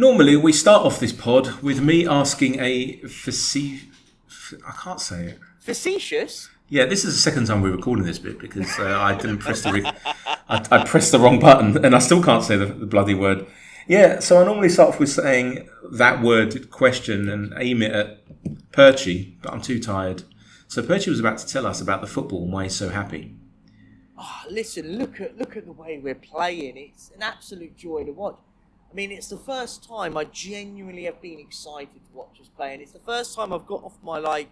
Normally, we start off this pod with me asking I can't say it. Facetious? Yeah, this is the second time we're recording this bit because I didn't press I pressed the wrong button and I still can't say the bloody word. Yeah, so I normally start off with saying that word question and aim it at Perchy, but I'm too tired. So Perchy was about to tell us about the football and why he's so happy. Oh, listen, look at the way we're playing. It's an absolute joy to watch. I mean, it's the first time I genuinely have been excited to watch us play, and it's the first time I've got off my, like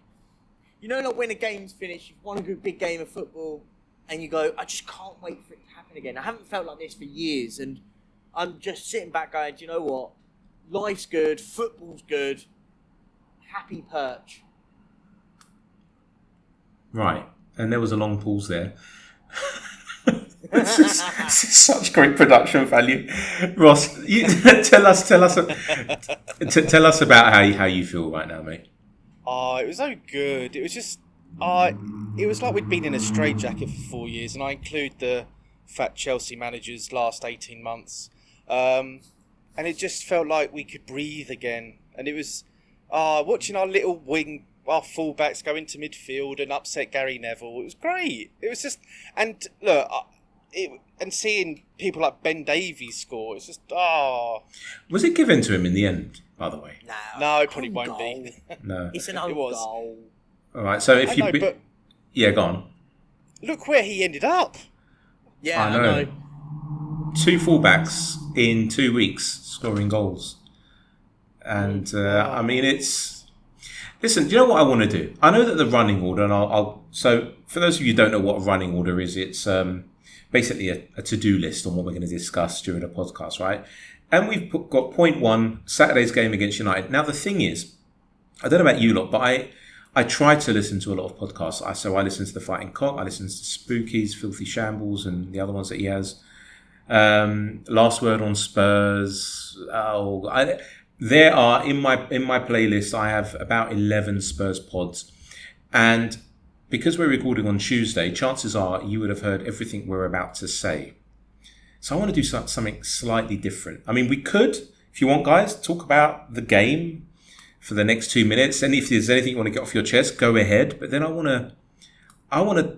when a game's finished, you've won a good big game of football, and you go, I just can't wait for it to happen again. I haven't felt like this for years, and I'm just sitting back going, do you know what? Life's good, football's good, happy Perch. Right, and there was a long pause there. This is such great production value, Ross. You, tell us about how you feel right now, mate. Oh, it was so good. It was just, it was like we'd been in a straitjacket for 4 years, and I include the fat Chelsea manager's last 18 months. And it just felt like we could breathe again. And it was watching our fullbacks go into midfield and upset Gary Neville. It was great. It was just, and look, and seeing people like Ben Davies score, it's just, Was it given to him in the end, by the way? No, it probably won't be. No. It's an own goal. All right, so if yeah, go on. Look where he ended up. Yeah, I know. 2 fullbacks in 2 weeks scoring goals. And, I mean, it's... Listen, do you know what I want to do? I know that the running order, and so for those of you who don't know what a running order is, it's basically a to-do list on what we're going to discuss during the podcast, right? And we've got point 1, Saturday's game against United. Now, the thing is, I don't know about you lot, but I try to listen to a lot of podcasts. So I listen to The Fighting Cock, I listen to Spooky's Filthy Shambles and the other ones that he has. Last Word on Spurs. There are, in my playlist, I have about 11 Spurs pods. And because we're recording on Tuesday, chances are you would have heard everything we're about to say. So I want to do something slightly different. I mean, we could, if you want, guys, talk about the game for the next 2 minutes. And if there's anything you want to get off your chest, go ahead. But then I want to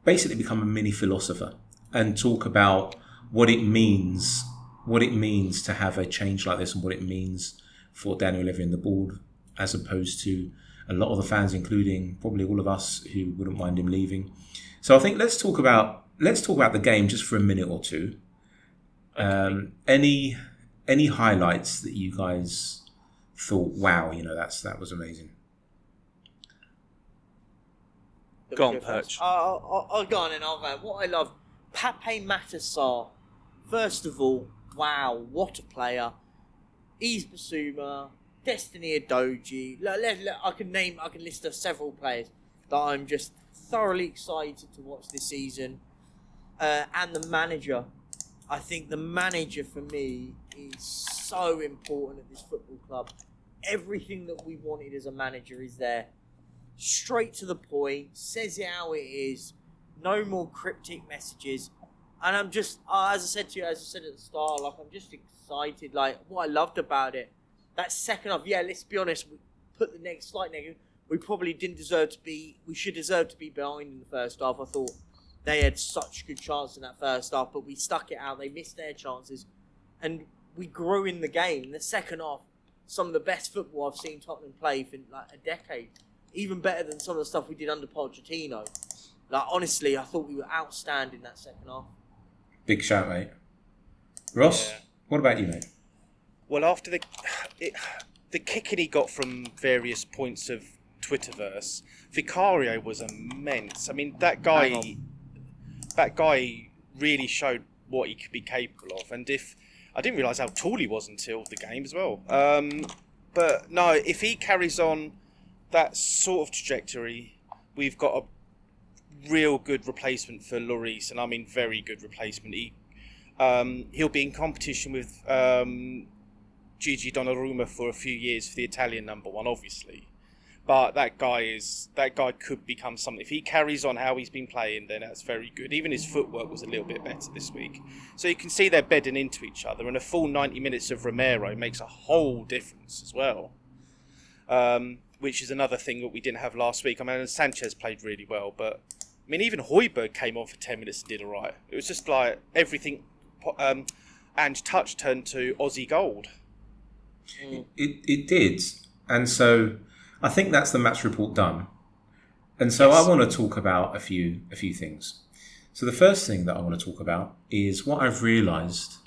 basically become a mini philosopher and talk about what it means to have a change like this and what it means for Daniel Levy and the board, as opposed to a lot of the fans, including probably all of us who wouldn't mind him leaving. So I think let's talk about the game just for a minute or two. Okay. Any highlights that you guys thought, wow, that was amazing? Go on, Perch. I'll go on and I'll go. What I love, Pape Matar. First of all, wow, what a player. Yves Bissouma, Destiny Udogie. I can list several players that I'm just thoroughly excited to watch this season. And the manager. I think the manager for me is so important at this football club. Everything that we wanted as a manager is there. Straight to the point, says it how it is. No more cryptic messages. And I'm just, as I said at the start, I'm just excited. What I loved about it, that second half, let's be honest, we put the slight negative. We probably we should deserve to be behind in the first half. I thought they had such good chances in that first half, but we stuck it out. They missed their chances. And we grew in the game. In the second half, some of the best football I've seen Tottenham play for a decade. Even better than some of the stuff we did under Pochettino. Honestly, I thought we were outstanding that second half. Big shout, mate. Ross, What about you, mate? Well, after the kicking he got from various points of Twitterverse, Vicario was immense. I mean, that guy really showed what he could be capable of. And I didn't realise how tall he was until the game as well. But no, if he carries on that sort of trajectory, we've got a real good replacement for Lloris, and I mean very good replacement. He'll be in competition with Gigi Donnarumma for a few years for the Italian number 1, obviously. But that guy could become something. If he carries on how he's been playing, then that's very good. Even his footwork was a little bit better this week. So you can see they're bedding into each other, and a full 90 minutes of Romero makes a whole difference as well. Which is another thing that we didn't have last week. I mean, Sanchez played really well, but I mean, even Højbjerg came on for 10 minutes and did all right. It was just like everything. And touch turned to Aussie gold. It did, and so I think that's the match report done. And so Yes. I want to talk about a few things. So the first thing that I want to talk about is what I've realised,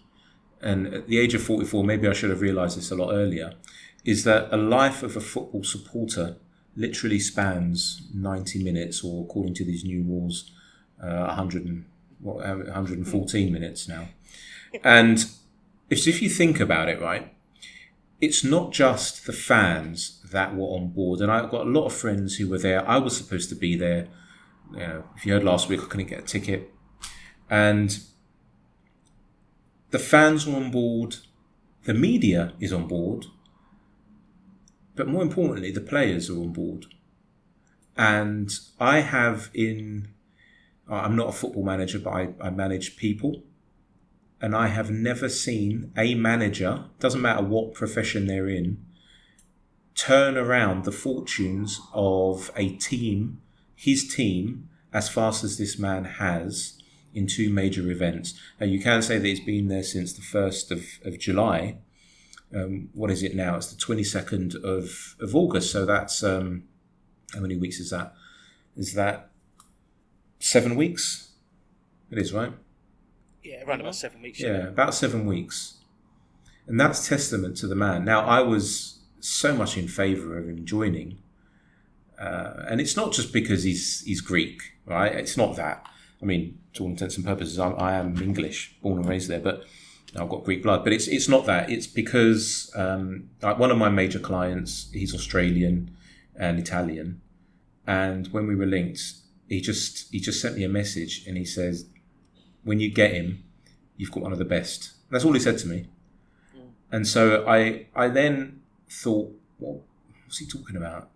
and at the age of 44, maybe I should have realised this a lot earlier, is that a life of a football supporter literally spans 90 minutes, or according to these new rules, 114 minutes now. And if you think about it, right, it's not just the fans that were on board. And I've got a lot of friends who were there. I was supposed to be there. You know, if you heard last week, I couldn't get a ticket. And the fans were on board. The media is on board. But more importantly, the players are on board. And I have I'm not a football manager, but I manage people. And I have never seen a manager, doesn't matter what profession they're in, turn around the fortunes of a team, his team, as fast as this man has in two major events. Now, you can say that he's been there since the 1st of July. What is it now? It's the 22nd of August. So that's, how many weeks is that? Is that 7 weeks? It is, right? Yeah, around about 7 weeks. Yeah, about 7 weeks. And that's testament to the man. Now, I was so much in favour of him joining. And it's not just because he's Greek, right? It's not that. I mean, to all intents and purposes, I am English, born and raised there, but I've got Greek blood. But it's not that. It's because like one of my major clients, he's Australian and Italian. And when we were linked, he just sent me a message and he says, when you get him, you've got one of the best. That's all he said to me. And so I then thought, well, what's he talking about?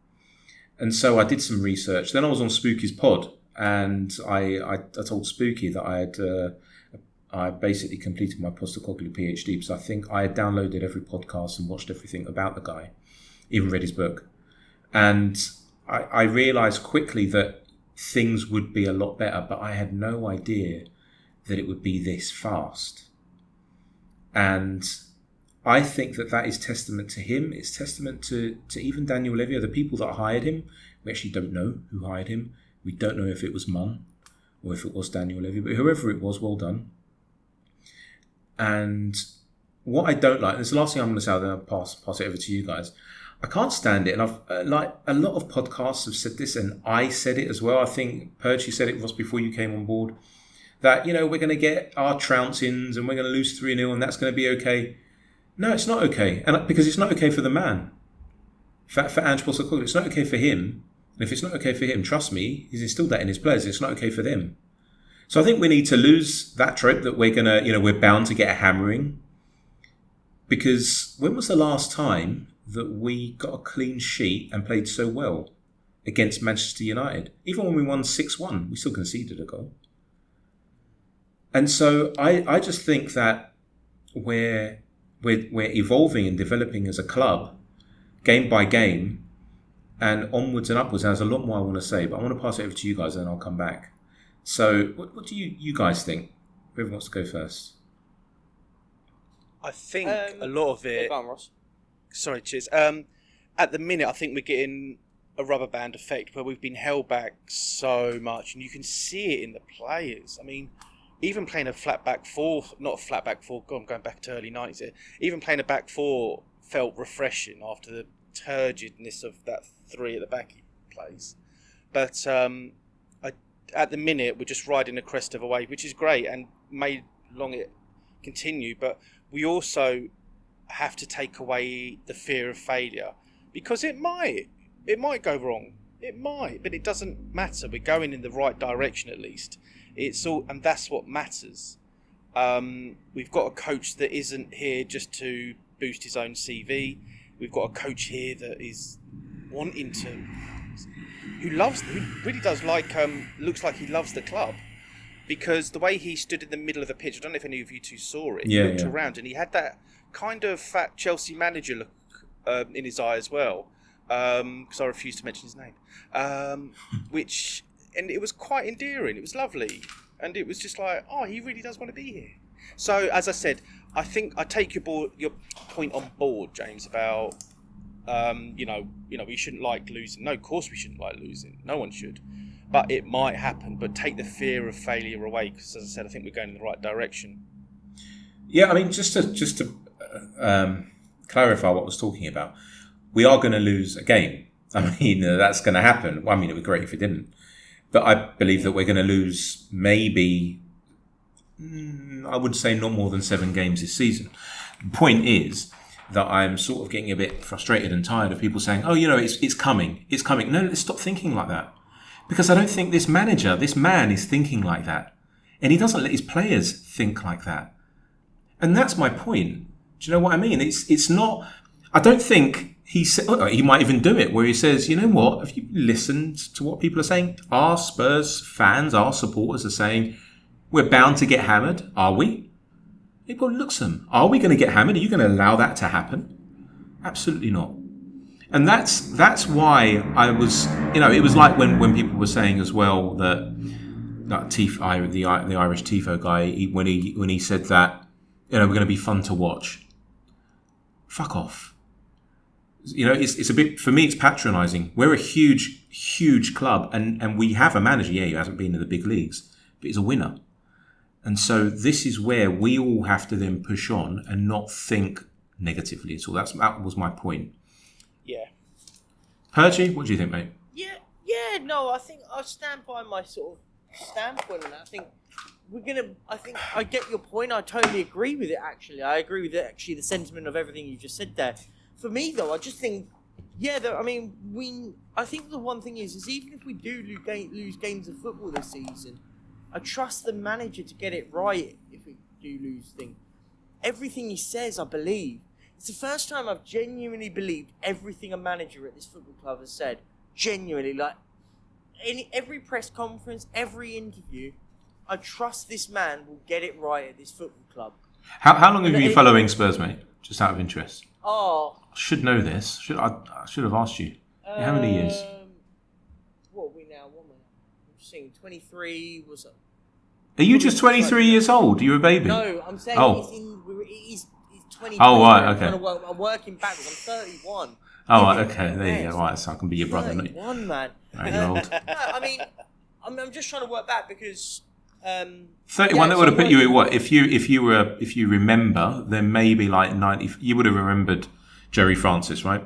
And so I did some research. Then I was on Spooky's pod, and I told Spooky that I basically completed my postacoglu PhD, because I think I had downloaded every podcast and watched everything about the guy, even read his book. And I realised quickly that things would be a lot better, but I had no idea that it would be this fast. And I think that is testament to him. It's testament to even Daniel Levy, the people that hired him. We actually don't know who hired him. We don't know if it was Munn or if it was Daniel Levy, but whoever it was, well done. And what I don't like, and it's the last thing I'm going to say, then I'll pass it over to you guys. I can't stand it, and I've like a lot of podcasts have said this, and I said it as well. I think Perchy said it was before you came on board, that, you know, we're going to get our trouncings and we're going to lose 3-0 and that's going to be okay. No, it's not okay. And because it's not okay for the man. For Ange Postecoglou, it's not okay for him. And if it's not okay for him, trust me, he's instilled that in his players. It's not okay for them. So I think we need to lose that trope that we're going to, we're bound to get a hammering. Because when was the last time that we got a clean sheet and played so well against Manchester United? Even when we won 6-1, we still conceded a goal. And so I just think that we're evolving and developing as a club, game by game, and onwards and upwards. And there's a lot more I want to say, but I want to pass it over to you guys and then I'll come back. So what do you guys think? Whoever wants to go first. I think a lot of it... Go on, Ross. Sorry, cheers. At the minute, I think we're getting a rubber band effect where we've been held back so much, and you can see it in the players. I mean, even playing a flat back four, not a flat back four, God, I'm going back to early 90s here. Even playing a back four felt refreshing after the turgidness of that three at the back he plays. But at the minute, we're just riding the crest of a wave, which is great and may long it continue. But we also have to take away the fear of failure, because it might go wrong. It might, but it doesn't matter. We're going in the right direction at least. It's all, and that's what matters. We've got a coach that isn't here just to boost his own CV. We've got a coach here that is wanting to, who really does like, looks like he loves the club. Because the way he stood in the middle of the pitch, I don't know if any of you two saw it, he looked around and he had that kind of fat Chelsea manager look in his eye as well. Because I refused to mention his name. And it was quite endearing, it was lovely. And it was just like, oh, he really does want to be here. So, as I said, I think I take your point on board, James, about, we shouldn't like losing. No, of course we shouldn't like losing. No one should. But it might happen. But take the fear of failure away, because, as I said, I think we're going in the right direction. Yeah, I mean, just to clarify what I was talking about, we are going to lose a game. I mean, that's going to happen. Well, I mean, it would be great if it didn't. But I believe that we're going to lose maybe, I would say, not more than 7 games this season. The point is that I'm sort of getting a bit frustrated and tired of people saying, oh, it's coming. It's coming. No, let's stop thinking like that. Because I don't think this man is thinking like that. And he doesn't let his players think like that. And that's my point. Do you know what I mean? It's not, I don't think he might even do it where he says, you know what, have you listened to what people are saying? Our Spurs fans, our supporters are saying, we're bound to get hammered. Are we? People looks at them. Are we going to get hammered? Are you going to allow that to happen? Absolutely not. And that's why I was, it was like when people were saying as well that the Irish Tifo guy, when he said that, we're going to be fun to watch. Fuck off. It's a bit, for me, it's patronising. We're a huge, huge club, and we have a manager, who hasn't been in the big leagues, but he's a winner. And so this is where we all have to then push on and not think negatively at all. That was my point. Yeah. Perchy, what do you think, mate? No, I think I'll stand by my sort of standpoint on that. I think I get your point. I totally agree with it, actually. I agree with the sentiment of everything you just said there. For me, though, I just think, I think the one thing is even if we do lose games of football this season, I trust the manager to get it right if we do lose things. Everything he says, I believe. It's the first time I've genuinely believed everything a manager at this football club has said. Genuinely, like, in every press conference, every interview, I trust this man will get it right at this football club. How long have you been following Spurs, mate? Just out of interest. Oh. I should know this. I should have asked you. How many years? What are we now? What am I? I'm just saying 23 was... Are you just 23 years old? Are you a baby? No, I'm saying he's 23. Oh, right, okay. I'm working backwards. I'm 31. Oh, right, okay. There you go. Right, so I can be your brother. 31, man. You're old. No, I mean, I'm just trying to work back because... 31, that would have put you at what? If you remember, then maybe like 90... You would have remembered Jerry Francis, right?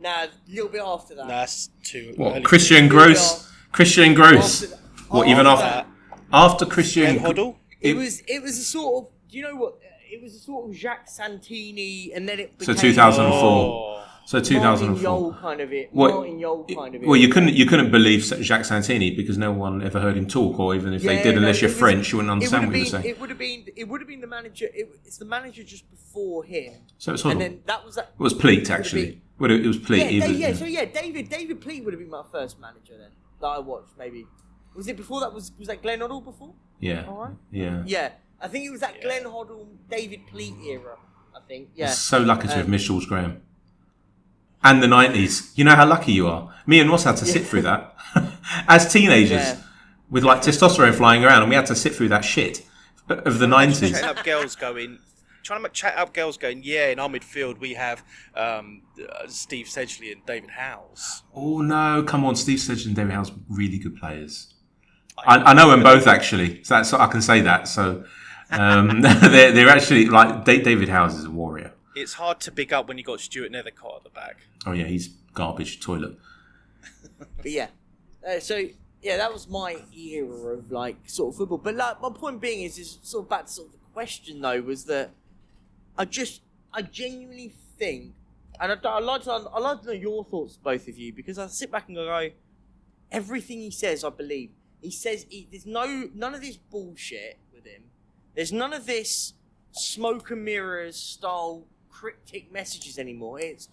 Nah, a little bit after that. That's too what? Early. Christian Gross? Christian Gross? What, even after... After Christian... Hoddle? It was a sort of... Do you know what... It was a sort of Jacques Santini, and then it became... So 2004. So 2004. Martin Yole kind of it. Well, you couldn't believe Jacques Santini because no one ever heard him talk, or even if they did, unless you're French, you wouldn't understand what he was saying. It would have been the manager. It's the manager just before him. So it's Hoddle. And then that was that. It was Pleat actually. It was Pleat. David Pleat would have been my first manager then that I watched. Maybe was it before that? Was that Glenn Hoddle before? Yeah. All right. Yeah. Yeah, I think it was that Glenn Hoddle, David Pleat era. I think. Yeah. So lucky to have missed Jules Graham. And the 90s. You know how lucky you are. Me and Ross had to sit through that as teenagers with like testosterone flying around, and we had to sit through that shit of the 90s. Trying to chat up girls going, in our midfield we have Steve Sedgley and David Howes. Oh no, come on, Steve Sedgley and David Howes, really good players. I know them both actually, so I can say that. So they're actually like David Howes is a warrior. It's hard to pick up when you got Stuart Nethercott at the back. Oh yeah, he's garbage toilet. But that was my era of like sort of football. But like my point being is sort of back to sort of the question though, was that I genuinely think, and I'd like to know your thoughts, both of you, because I sit back and go, everything he says, I believe. He says there's none of this bullshit with him. There's none of this smoke and mirrors style cryptic messages anymore. It's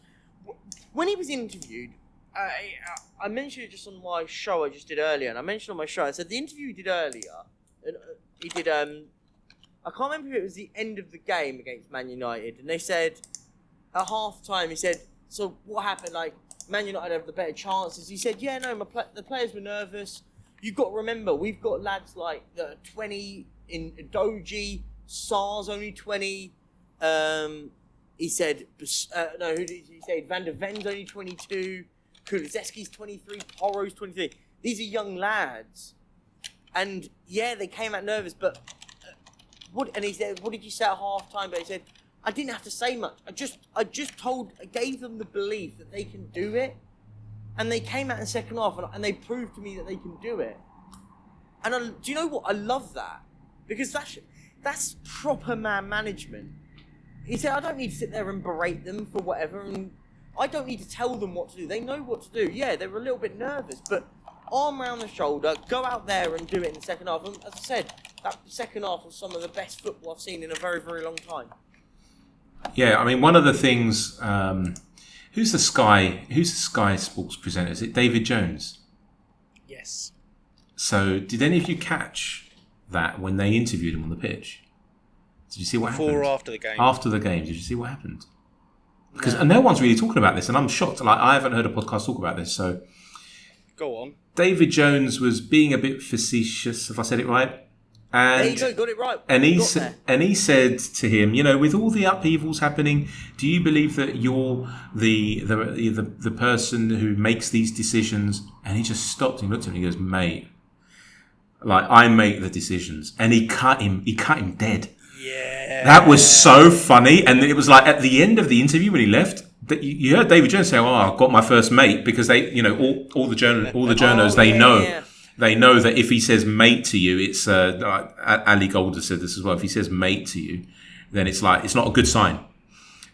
when he was interviewed, I mentioned it just on my show I just did earlier, and I mentioned on my show, I said the interview he did earlier, he did, I can't remember if it was the end of the game against Man United, and they said, at half-time, he said, so what happened, like, Man United have the better chances. He said, yeah, no, the players were nervous. You've got to remember, we've got lads like 20 in Doji, Sar's only 20, he said, no, who did he say? Van der Ven's only 22. Kulusevski's 23. Porro's 23. These are young lads. And, yeah, they came out nervous, but... and he said, what did you say at half-time? But he said, I didn't have to say much. I gave them the belief that they can do it. And they came out in the second half, and they proved to me that they can do it. And do you know what? I love that. Because that's proper man management. He said, I don't need to sit there and berate them for whatever, and I don't need to tell them what to do. They know what to do. Yeah, they were a little bit nervous, but arm around the shoulder, go out there and do it in the second half. And as I said, that second half was some of the best football I've seen in a very, very long time. Yeah, I mean, one of the things... Who's the Sky Sports presenter? Is it David Jones? Yes. So, did any of you catch that when they interviewed him on the pitch? Did you see what happened? Before or after the game? After the game. Did you see what happened? Because no one's really talking about this, and I'm shocked. Like, I haven't heard a podcast talk about this. So, go on. David Jones was being a bit facetious, if I said it right. And, there you go, got it right. And he said to him, with all the upheavals happening, do you believe that you're the person who makes these decisions? And he just stopped and looked at him and he goes, mate, like, I make the decisions. And he cut him dead. Yeah. That was so funny. And it was like at the end of the interview when he left, that you heard David Jones say, "Oh, I've got my first mate," because they, all the journos, they know. Yeah. They know that if he says mate to you, it's Ali Golder said this as well. If he says mate to you, then it's like it's not a good sign.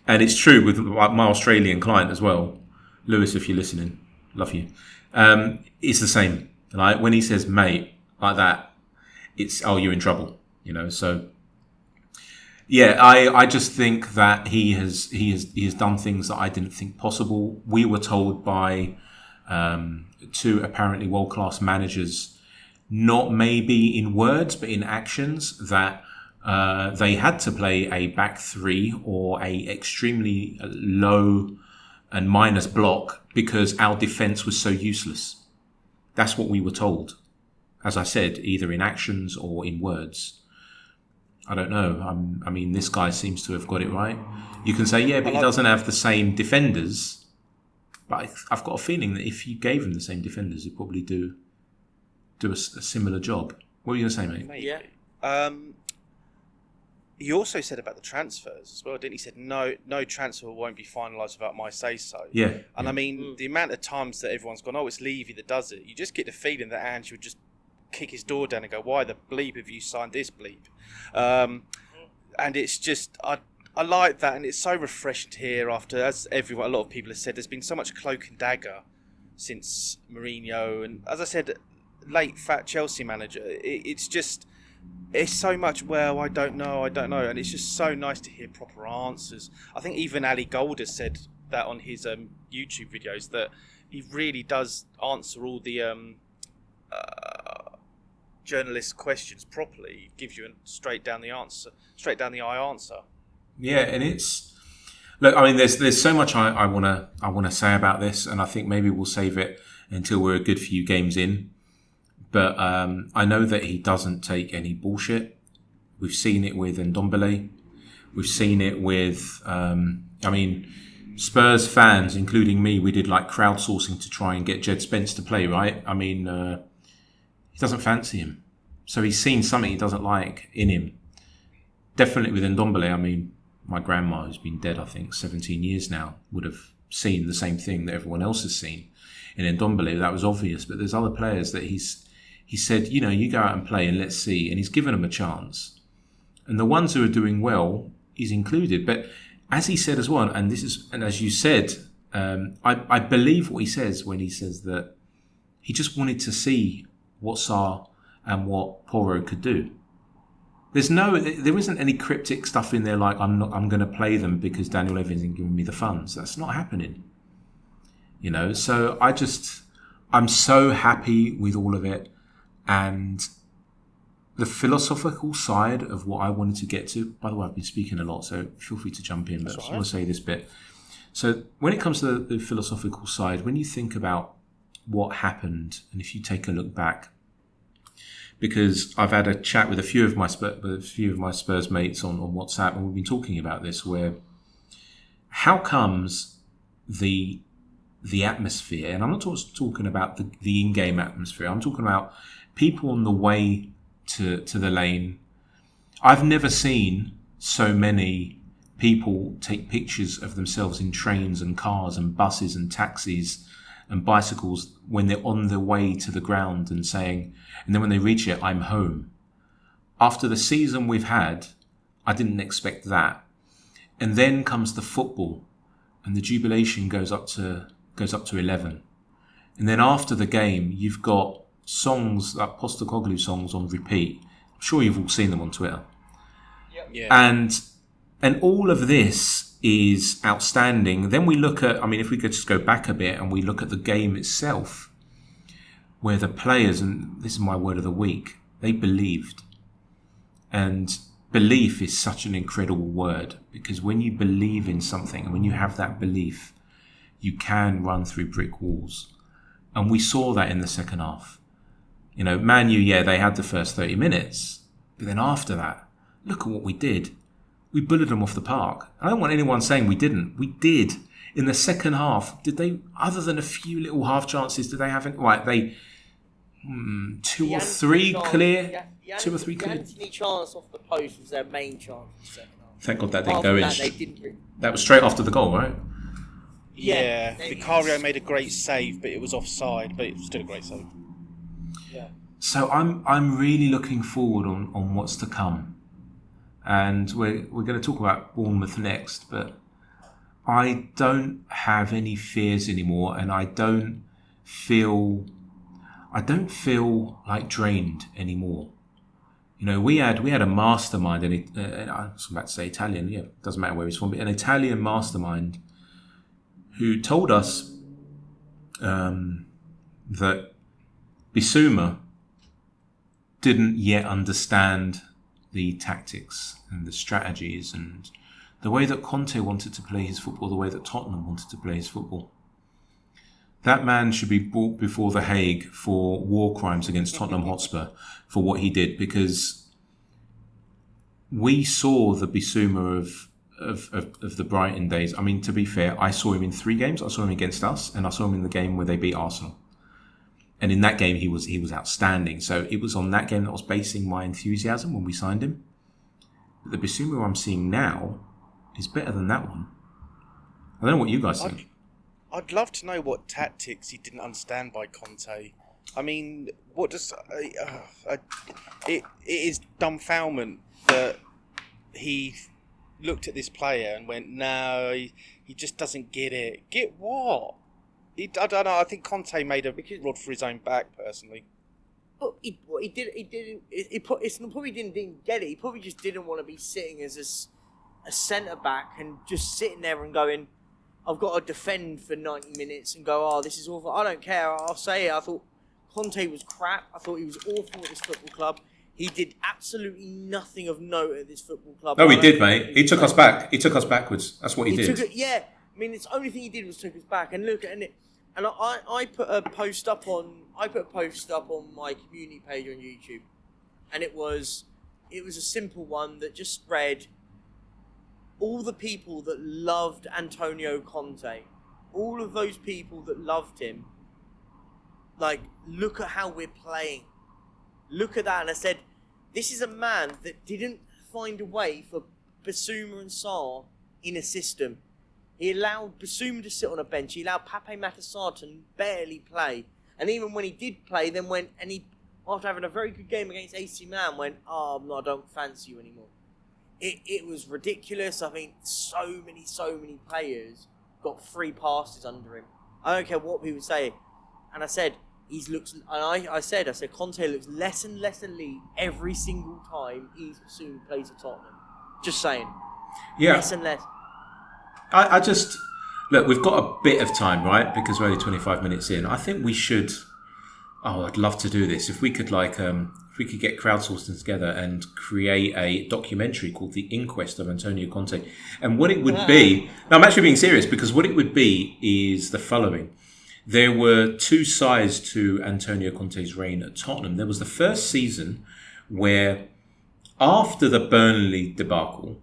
And it's true with my Australian client as well, Lewis. If you're listening, love you. It's the same. Like when he says mate like that, it's you're in trouble. So. Yeah, I just think that he has done things that I didn't think possible. We were told by two apparently world-class managers, not maybe in words but in actions, that they had to play a back three or a extremely low and minus block because our defence was so useless. That's what we were told. As I said, either in actions or in words. I don't know. I mean, this guy seems to have got it right. You can say, yeah, but he doesn't have the same defenders. But I've got a feeling that if you gave him the same defenders, he'd probably do a similar job. What were you going to say, mate? Maybe. Yeah. He also said about the transfers as well, didn't he? He said, no transfer won't be finalised without my say-so. Yeah. And I mean, the amount of times that everyone's gone, it's Levy that does it. You just get the feeling that Ange would just kick his door down and go, why the bleep have you signed this bleep? And it's just, I like that, and it's so refreshing to hear after, as a lot of people have said, there's been so much cloak and dagger since Mourinho, and as I said, late fat Chelsea manager, it's so much, I don't know, and it's just so nice to hear proper answers. I think even Ali Golder said that on his YouTube videos, that he really does answer all the journalist questions properly. He gives you a straight down the eye answer. Yeah, and it's look. I mean, there's so much I wanna say about this, and I think maybe we'll save it until we're a good few games in. But I know that he doesn't take any bullshit. We've seen it with Ndombele. We've seen it with. Spurs fans, including me, we did like crowdsourcing to try and get Jed Spence to play. Right? I mean. He doesn't fancy him. So he's seen something he doesn't like in him. Definitely with Ndombele, I mean, my grandma, who's been dead, I think, 17 years now, would have seen the same thing that everyone else has seen. In Ndombele, that was obvious. But there's other players that he said, you go out and play and let's see. And he's given them a chance. And the ones who are doing well, he's included. But as he said as well, and as you said, I believe what he says when he says that he just wanted to see what Sarr and what Porro could do. There isn't any cryptic stuff in there like I'm going to play them because Daniel Evans isn't giving me the funds. That's not happening. You know, so I'm so happy with all of it. And the philosophical side of what I wanted to get to, by the way, I've been speaking a lot, so feel free to jump in, but I just want to say this bit. So when it comes to the philosophical side, when you think about what happened, and if you take a look back, because I've had a chat with a few of my Spurs mates on WhatsApp, and we've been talking about this, where how comes the atmosphere, and I'm not talking about the in-game atmosphere, I'm talking about people on the way to the lane. I've never seen so many people take pictures of themselves in trains and cars and buses and taxis and bicycles when they're on their way to the ground and saying, and then when they reach it, I'm home. After the season we've had, I didn't expect that. And then comes the football, and the jubilation goes up to 11. And then after the game, you've got songs like Postecoglou songs on repeat. I'm sure you've all seen them on Twitter. Yep. Yeah. And all of this is outstanding. Then we look at, I mean, if we could just go back a bit and we look at the game itself, where the players, and this is my word of the week, they believed. And belief is such an incredible word, because when you believe in something and when you have that belief, you can run through brick walls. And we saw that in the second half. You know, Man U, yeah, they had the first 30 minutes. But then after that, look at what we did. We bullied them off the park. I don't want anyone saying we didn't. We did. In the second half, did they, other than a few little half chances, did they have it? Right, they, two or three clear. The Anthony chance off the post was their main chance in the second half. Thank God that didn't go in. They didn't. That was straight after the goal, right? Yeah, Vicario made a great save, but it was offside, but it was still a great save. Yeah. So I'm really looking forward on what's to come. And we're going to talk about Bournemouth next, but I don't have any fears anymore, and I don't feel like drained anymore. You know, we had a mastermind, and I was about to say Italian, yeah, doesn't matter where he's from, but an Italian mastermind who told us that Bissouma didn't yet understand the tactics and the strategies and the way that Conte wanted to play his football, the way that Tottenham wanted to play his football. That man should be brought before The Hague for war crimes against Tottenham Hotspur for what he did, because we saw the Bissouma of the Brighton days. I mean, to be fair, I saw him in 3 games. I saw him against us, and I saw him in the game where they beat Arsenal. And in that game, he was outstanding. So it was on that game that I was basing my enthusiasm when we signed him. But the Bissouma I'm seeing now is better than that one. I don't know what you guys think. I'd love to know what tactics he didn't understand by Conte. I mean, what does... it is dumbfoundment that he looked at this player and went, no, he just doesn't get it. Get what? I don't know. I think Conte made a rod for his own back, personally. But he probably didn't get it. He probably just didn't want to be sitting as a centre back and just sitting there and going, I've got to defend for 90 minutes and go, oh, this is awful. I don't care. I'll say it. I thought Conte was crap. I thought he was awful at this football club. He did absolutely nothing of note at this football club. No, he did, mate. He took us back. He took us backwards. That's what he did. Yeah. I mean, the only thing he did was took us back. And look, and I put a post up on my community page on YouTube, and it was a simple one that just read, all the people that loved Antonio Conte, all of those people that loved him, like, look at how we're playing. Look at that. And I said, this is a man that didn't find a way for Bissouma and Sarr in a system. He allowed Bissouma to sit on a bench. He allowed Pape Matar to barely play. And even when he did play, then went, and he, after having a very good game against AC Milan, went, oh, no, I don't fancy you anymore. It was ridiculous. I mean, so many players got free passes under him. I don't care what people say. And I said, I said Conte looks less and less elite every single time Yves Bissouma plays for Tottenham. Just saying. Yeah. Less and less. I Look, we've got a bit of time, right? Because we're only 25 minutes in. I think we should. Oh, I'd love to do this. If we could, if we could get crowdsourcing together and create a documentary called "The Inquest of Antonio Conte," and what it would be. Now, I'm actually being serious because what it would be is the following. There were two sides to Antonio Conte's reign at Tottenham. There was the first season where, after the Burnley debacle,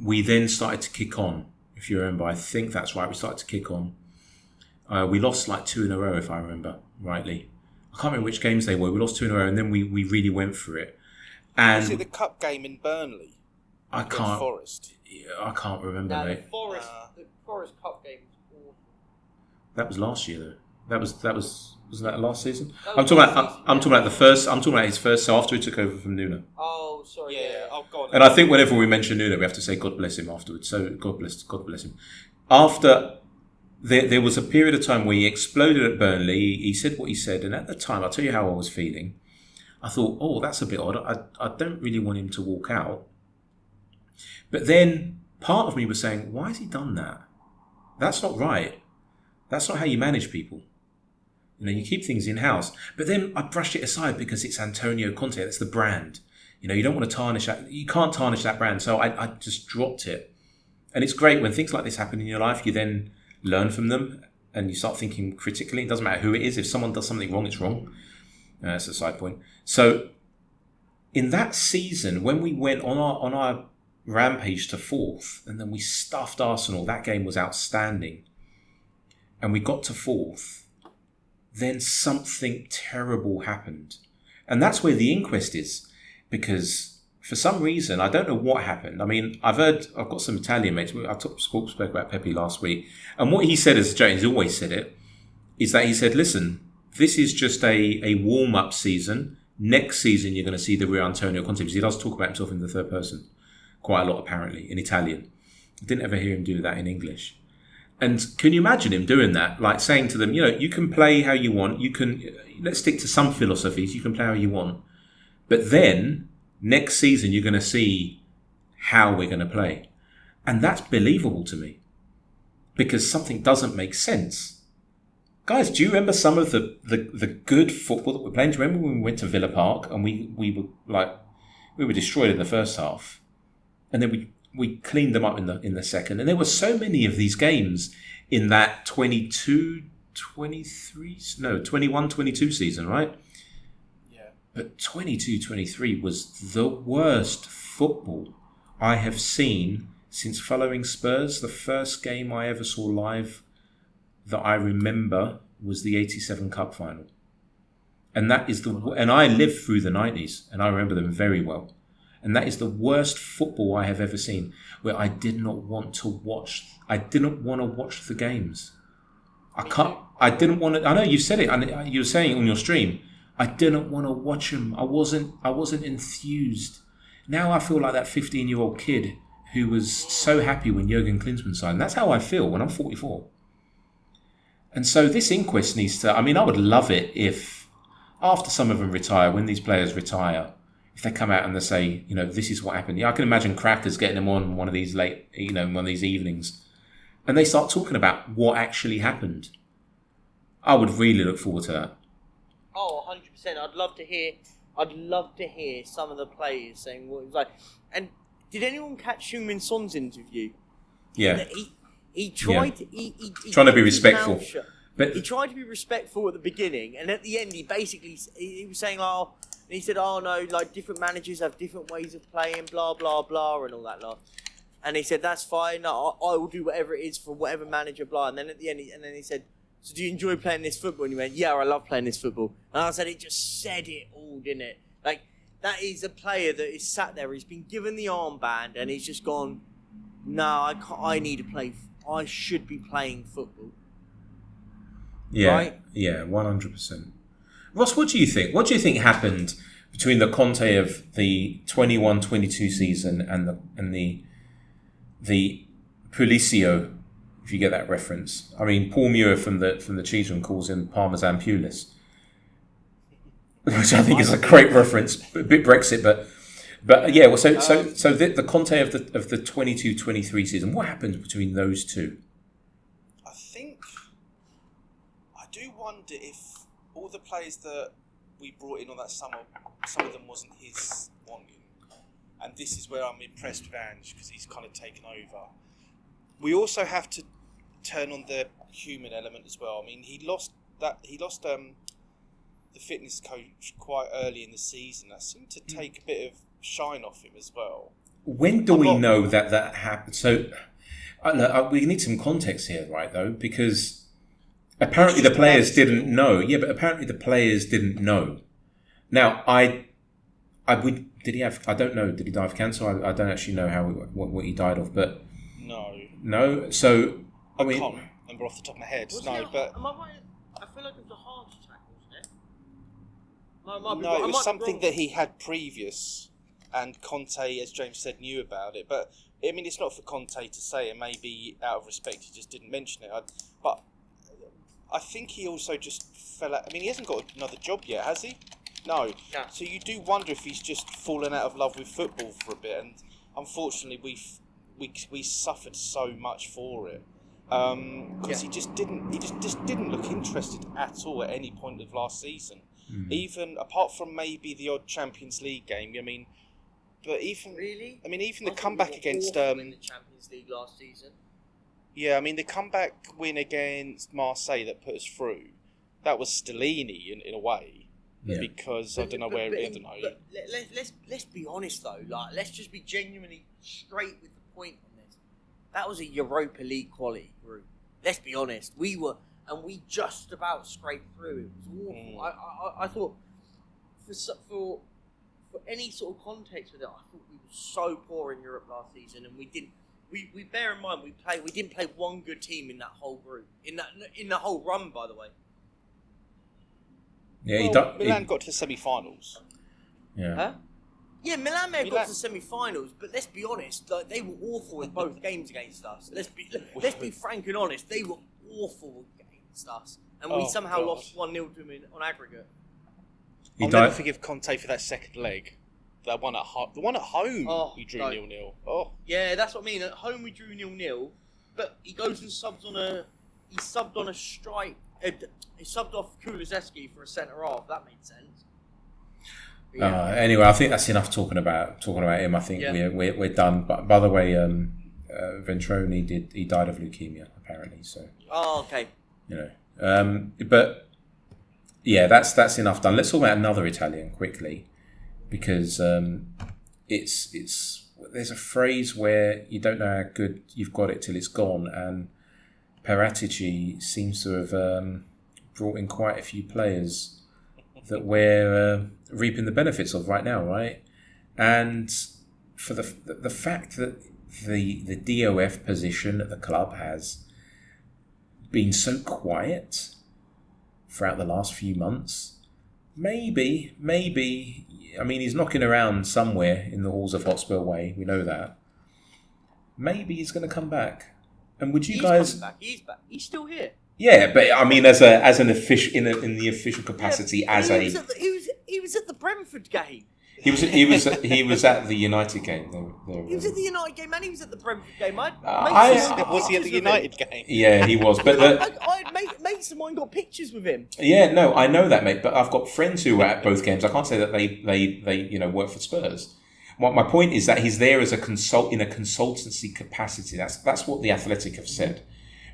we then started to kick on. If you remember, I think that's right. We started to kick on. We lost 2 in a row, if I remember rightly. I can't remember which games they were. We lost 2 in a row, and then we really went for it. And was it the cup game in Burnley? I can't. Forest. I can't remember, No, mate. the Forest Cup game was awful. That was last year, though. Wasn't that last season? That I'm was talking last about. season, I'm talking about the first. I'm talking about his first. So after he took over from Nuno. Oh, sorry. Yeah. Oh, God. And I think whenever we mention Nuno, we have to say God bless him afterwards. So God bless him. After there was a period of time where he exploded at Burnley. He said what he said, and at the time, I'll tell you how I was feeling. I thought, oh, that's a bit odd. I don't really want him to walk out. But then part of me was saying, why has he done that? That's not right. That's not how you manage people. You keep things in-house. But then I brushed it aside because it's Antonio Conte. That's the brand. You don't want to tarnish that. You can't tarnish that brand. So I just dropped it. And it's great when things like this happen in your life. You then learn from them and you start thinking critically. It doesn't matter who it is. If someone does something wrong, it's wrong. That's a side point. So in that season, when we went on our rampage to 4th and then we stuffed Arsenal, that game was outstanding. And we got to 4th. Then something terrible happened. And that's where the inquest is. Because for some reason, I don't know what happened. I mean, I've got some Italian mates. I spoke about Perchy last week. And what he said, as Jaymes always said it, is that he said, listen, this is just a warm-up season. Next season, you're going to see the real Antonio Conte. Because he does talk about himself in the third person quite a lot, apparently, in Italian. I didn't ever hear him do that in English. And can you imagine him doing that? Like saying to them, you can play how you want. Let's stick to some philosophies. You can play how you want. But then, next season, you're going to see how we're going to play. And that's believable to me. Because something doesn't make sense. Guys, do you remember some of the good football that we're playing? Do you remember when we went to Villa Park and we were destroyed in the first half? And then we cleaned them up in the second. And there were so many of these games in that 21-22 season, right? But 22-23 was the worst football I have seen since following Spurs. The first game I ever saw live that I remember was the 87 Cup final. And and I lived through the 90s and I remember them very well. And that is the worst football I have ever seen, where I didn't want to watch the games. I didn't want to. I know you said it, and you were saying it on your stream. I didn't want to watch them. I wasn't enthused. Now I feel like that 15-year-old kid who was so happy when Jurgen Klinsmann signed. That's how I feel when I'm 44. And so this inquest needs to. I mean, I would love it if after some of them retire, when these players retire, if they come out and they say, this is what happened. Yeah, I can imagine Crackers getting them on one of these one of these evenings, and they start talking about what actually happened. I would really look forward to that. Oh, 100%. I'd love to hear some of the players saying what it was like. And did anyone catch Heung-min Son's interview? Yeah. He tried. Yeah. He trying to be respectful, but he tried to be respectful at the beginning, and at the end, he was saying, "Oh." And he said, "Oh no, different managers have different ways of playing, blah blah blah, and all that lot." And he said, "That's fine. I will do whatever it is for whatever manager, blah." And then at the end, he said, "So do you enjoy playing this football?" And he went, "Yeah, I love playing this football." And I said, "It just said it all, didn't it? Like that is a player that is sat there. He's been given the armband, and he's just gone. No, I can't. I need to play. I should be playing football." Yeah, right? Yeah, 100%. Ross, what do you think? What do you think happened between the Conte of the 21-22 season and the Pulicio, if you get that reference? I mean, Paul Muir from the Cheese Room calls him Parmesan Pulis, which I think is a great reference. A bit Brexit, but yeah. Well, so the Conte of the 22-23 season. What happened between those two? wonder if all the players that we brought in on that summer, some of them wasn't his wanting. And this is where I'm impressed with Ange, because he's kind of taken over. We also have to turn on the human element as well. I mean, he lost the fitness coach quite early in the season. That seemed to take a bit of shine off him as well. When do we know that happened? So we need some context here, right, though, because apparently the players didn't know. Yeah, but apparently the players didn't know. Now, did he have? I don't know. Did he die of cancer? I don't actually know what he died of. But no. So I can't remember off the top of my head. Am I right? I feel like it was a heart attack, wasn't it? No, it was something that he had previous, and Conte, as Jaymes said, knew about it. But I mean, it's not for Conte to say, and maybe out of respect, he just didn't mention it. But I think he also just fell out. I mean, he hasn't got another job yet, has he? No. So you do wonder if he's just fallen out of love with football for a bit, and unfortunately, we suffered so much for it because he just didn't look interested at all at any point of last season. Even apart from maybe the odd Champions League game. I mean, but even really, even the comeback against in the Champions League last season. Yeah, I mean the comeback win against Marseille that put us through, that was Stellini in a way. Yeah. Because I don't know. But let's be honest though. Like, let's just be genuinely straight with the point on this. That was a Europa League quality group. Let's be honest. We just about scraped through. It was awful. I thought for any sort of context with it, I thought we were so poor in Europe last season, and we didn't. We bear in mind we didn't play one good team in that whole group in the whole run, by the way. Yeah, Milan got to the semi-finals. Yeah. Huh? Yeah, Milan may have got to the semi-finals, but let's be honest, like, they were awful in both games against us. Let's be frank and honest, they were awful against us, and we somehow lost 1-0 to them on aggregate. I'll never forgive Conte for that second leg. That one at home. The one at home, we drew 0-0. Oh. Yeah, that's what I mean. At home we drew 0-0, but he goes and subbed on a strike. He subbed off Kulusevski for a centre half. That made sense. Yeah. Anyway, I think that's enough talking about him. I think we're done. But by the way, Ventroni he died of leukemia apparently. So. Oh, okay. You know, but yeah, that's enough done. Let's talk about another Italian quickly, because it's there's a phrase where you don't know how good you've got it till it's gone, and Paratici seems to have brought in quite a few players that we're reaping the benefits of right now, right? And for the fact that the DOF position at the club has been so quiet throughout the last few months, maybe, I mean, he's knocking around somewhere in the halls of Hotspur Way, we know that. Maybe he's going to come back. And would you guys? Coming back. He's back. He's still here. Yeah, but I mean, as an official in the official capacity, he was at the Brentford game. He was at the United game. He was at the United game, and he was at the Brentford game. Was he at the United game? Yeah, he was. But I had mates of mine got pictures with him. Yeah, no, I know that, mate. But I've got friends who were at both games. I can't say that they work for Spurs. My point is that he's there as in a consultancy capacity. That's what the Athletic have said,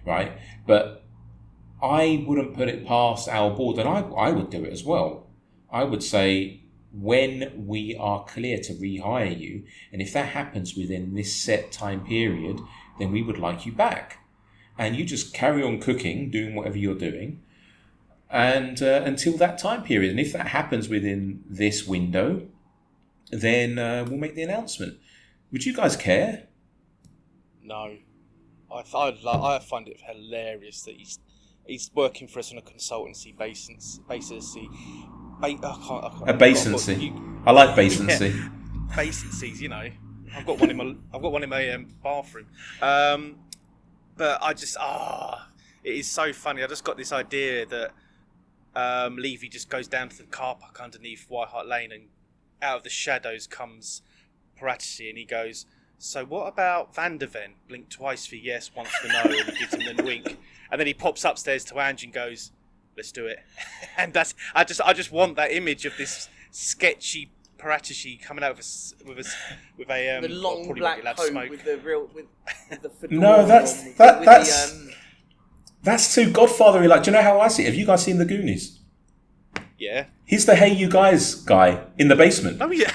right? But I wouldn't put it past our board, and I would do it as well. I would say, when we are clear to rehire you, and if that happens within this set time period, then we would like you back. And you just carry on cooking, doing whatever you're doing, and until that time period. And if that happens within this window, then we'll make the announcement. Would you guys care? No. I find it hilarious that he's working for us on a consultancy basis. A basency. I like basency. Yeah. Basencies, you know. I've got one in my bathroom. But I just it is so funny. I just got this idea that Levy just goes down to the car park underneath White Hart Lane, and out of the shadows comes Paratici, and he goes, "So what about Van der Ven? Blink twice for yes, once for no," and he gives him a wink. And then he pops upstairs to Ange and goes, let's do it. And I just want that image of this sketchy Paratici coming out with a the long probably black allowed to coat smoke. with the fedora No, on, that's too Godfather-y. Like, do you know how I see it? Have you guys seen the Goonies? Yeah. He's the Hey You Guys guy in the basement. Oh yeah.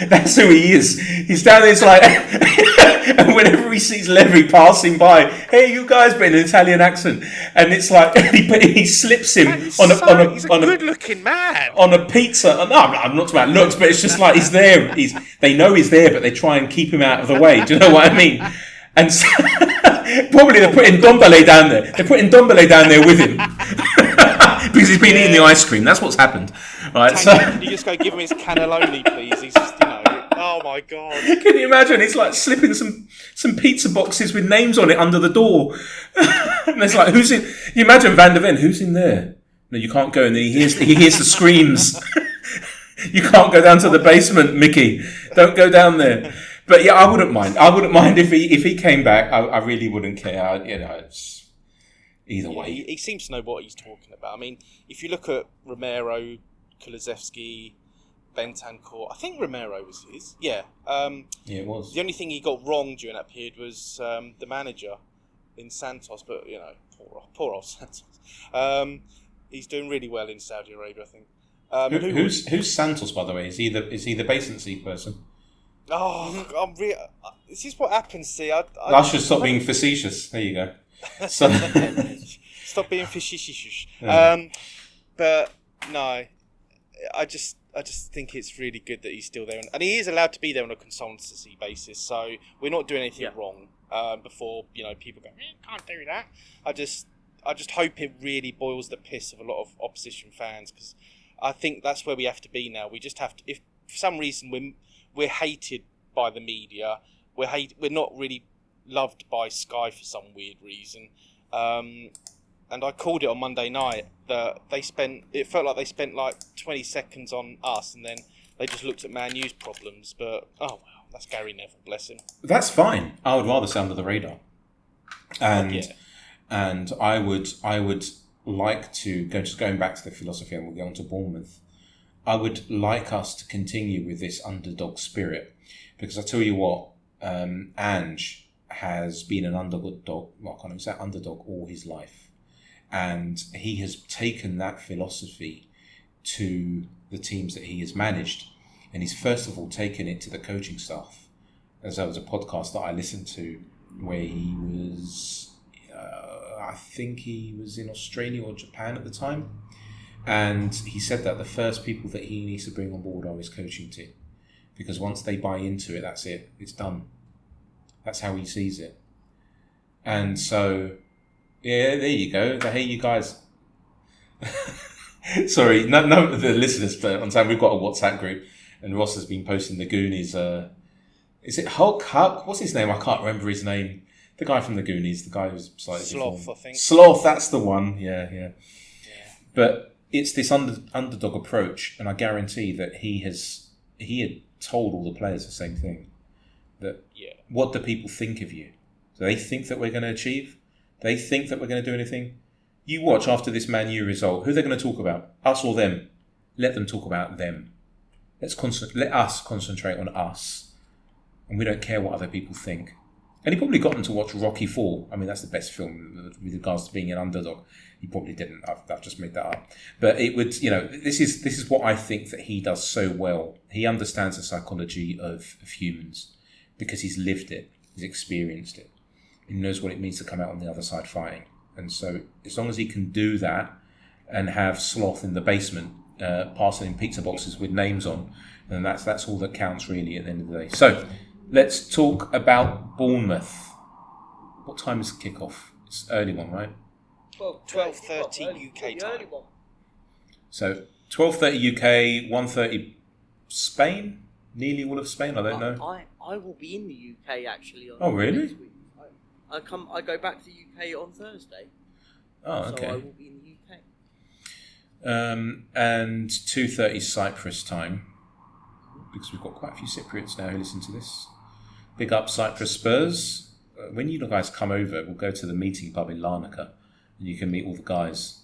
That's who he is. He's down there, it's like, and whenever he sees Levy passing by, hey, you guys, but in an Italian accent, and it's like he slips him He's on a a good-looking man. on a pizza. No, I'm not talking about looks, but it's just like he's there. They know he's there, but they try and keep him out of the way. Do you know what I mean? And so, probably they're putting Dombele down there. They're putting Dombele down there with him. Because he's been eating the ice cream. That's what's happened. Right, so You just go, give him his cannelloni, please. He's just, oh my God. can you imagine? He's like slipping some pizza boxes with names on it under the door. And it's like, who's in? You imagine Van der Ven, who's in there? No, you can't go in there. He hears the screams. You can't go down to the basement, Mickey. Don't go down there. But yeah, I wouldn't mind. I wouldn't mind if he came back. I really wouldn't care. It's either way. He seems to know what he's talking about. I mean, if you look at Romero, Kulusevski, Bentancur, I think Romero was his. Yeah. Yeah, it was. The only thing he got wrong during that period was the manager in Santos, but poor old Santos. He's doing really well in Saudi Arabia, I think. Who's Santos, by the way? Is he the Basin person? Oh, this is what happens. See, I should stop being facetious. There you go. So, stop being facetious. Yeah. But no, I just think it's really good that he's still there, and he is allowed to be there on a consultancy basis. So we're not doing anything wrong. Before people go, can't do that. I just hope it really boils the piss of a lot of opposition fans, because I think that's where we have to be now. We just have to. If for some reason we're hated by the media, we're not really loved by Sky for some weird reason. And I called it on Monday night that it felt like they spent like 20 seconds on us, and then they just looked at Man U's problems. But oh well, that's Gary Neville, bless him. That's fine. I would rather stay under the radar. And I would like to going back to the philosophy, and we'll go on to Bournemouth. I would like us to continue with this underdog spirit, because I tell you what, Ange has been an underdog. Well, I can't even say underdog all his life, and he has taken that philosophy to the teams that he has managed, and he's first of all taken it to the coaching staff. As there was a podcast that I listened to where he was, I think he was in Australia or Japan at the time. And he said that the first people that he needs to bring on board are his coaching team. Because once they buy into it, that's it. It's done. That's how he sees it. And so, yeah, there you go. Hey, you guys. Sorry, none of the listeners, but on time we've got a WhatsApp group, and Ross has been posting the Goonies. Is it Huck? What's his name? I can't remember his name. The guy from the Goonies, the guy who's slightly Sloth, deformed. I think. Sloth, that's the one. Yeah. But it's this underdog approach, and I guarantee that he had told all the players the same thing. That what do people think of you? Do they think that we're going to achieve? Do they think that we're going to do anything? You watch after this Man U result. Who they're going to talk about? Us or them? Let them talk about them. Let us concentrate on us, and we don't care what other people think. And he probably got them to watch Rocky IV. I mean, that's the best film with regards to being an underdog. He probably didn't. I've just made that up. But it would, this is what I think that he does so well. He understands the psychology of humans because he's lived it, he's experienced it. He knows what it means to come out on the other side fighting. And so as long as he can do that and have Sloth in the basement passing in pizza boxes with names on, then that's all that counts really at the end of the day. So let's talk about Bournemouth. What time is kickoff? It's early one, right? 12:30 UK time. So 12:30 UK, 1:30 Spain, nearly all of Spain. I don't know. I will be in the UK actually. Oh really? Next week. I go back to the UK on Thursday. Oh okay. So I will be in the UK. And 2:30 Cyprus time, because we've got quite a few Cypriots now who listen to this. Big up Cyprus Spurs. When you guys come over, we'll go to the meeting pub in Larnaca, and you can meet all the guys.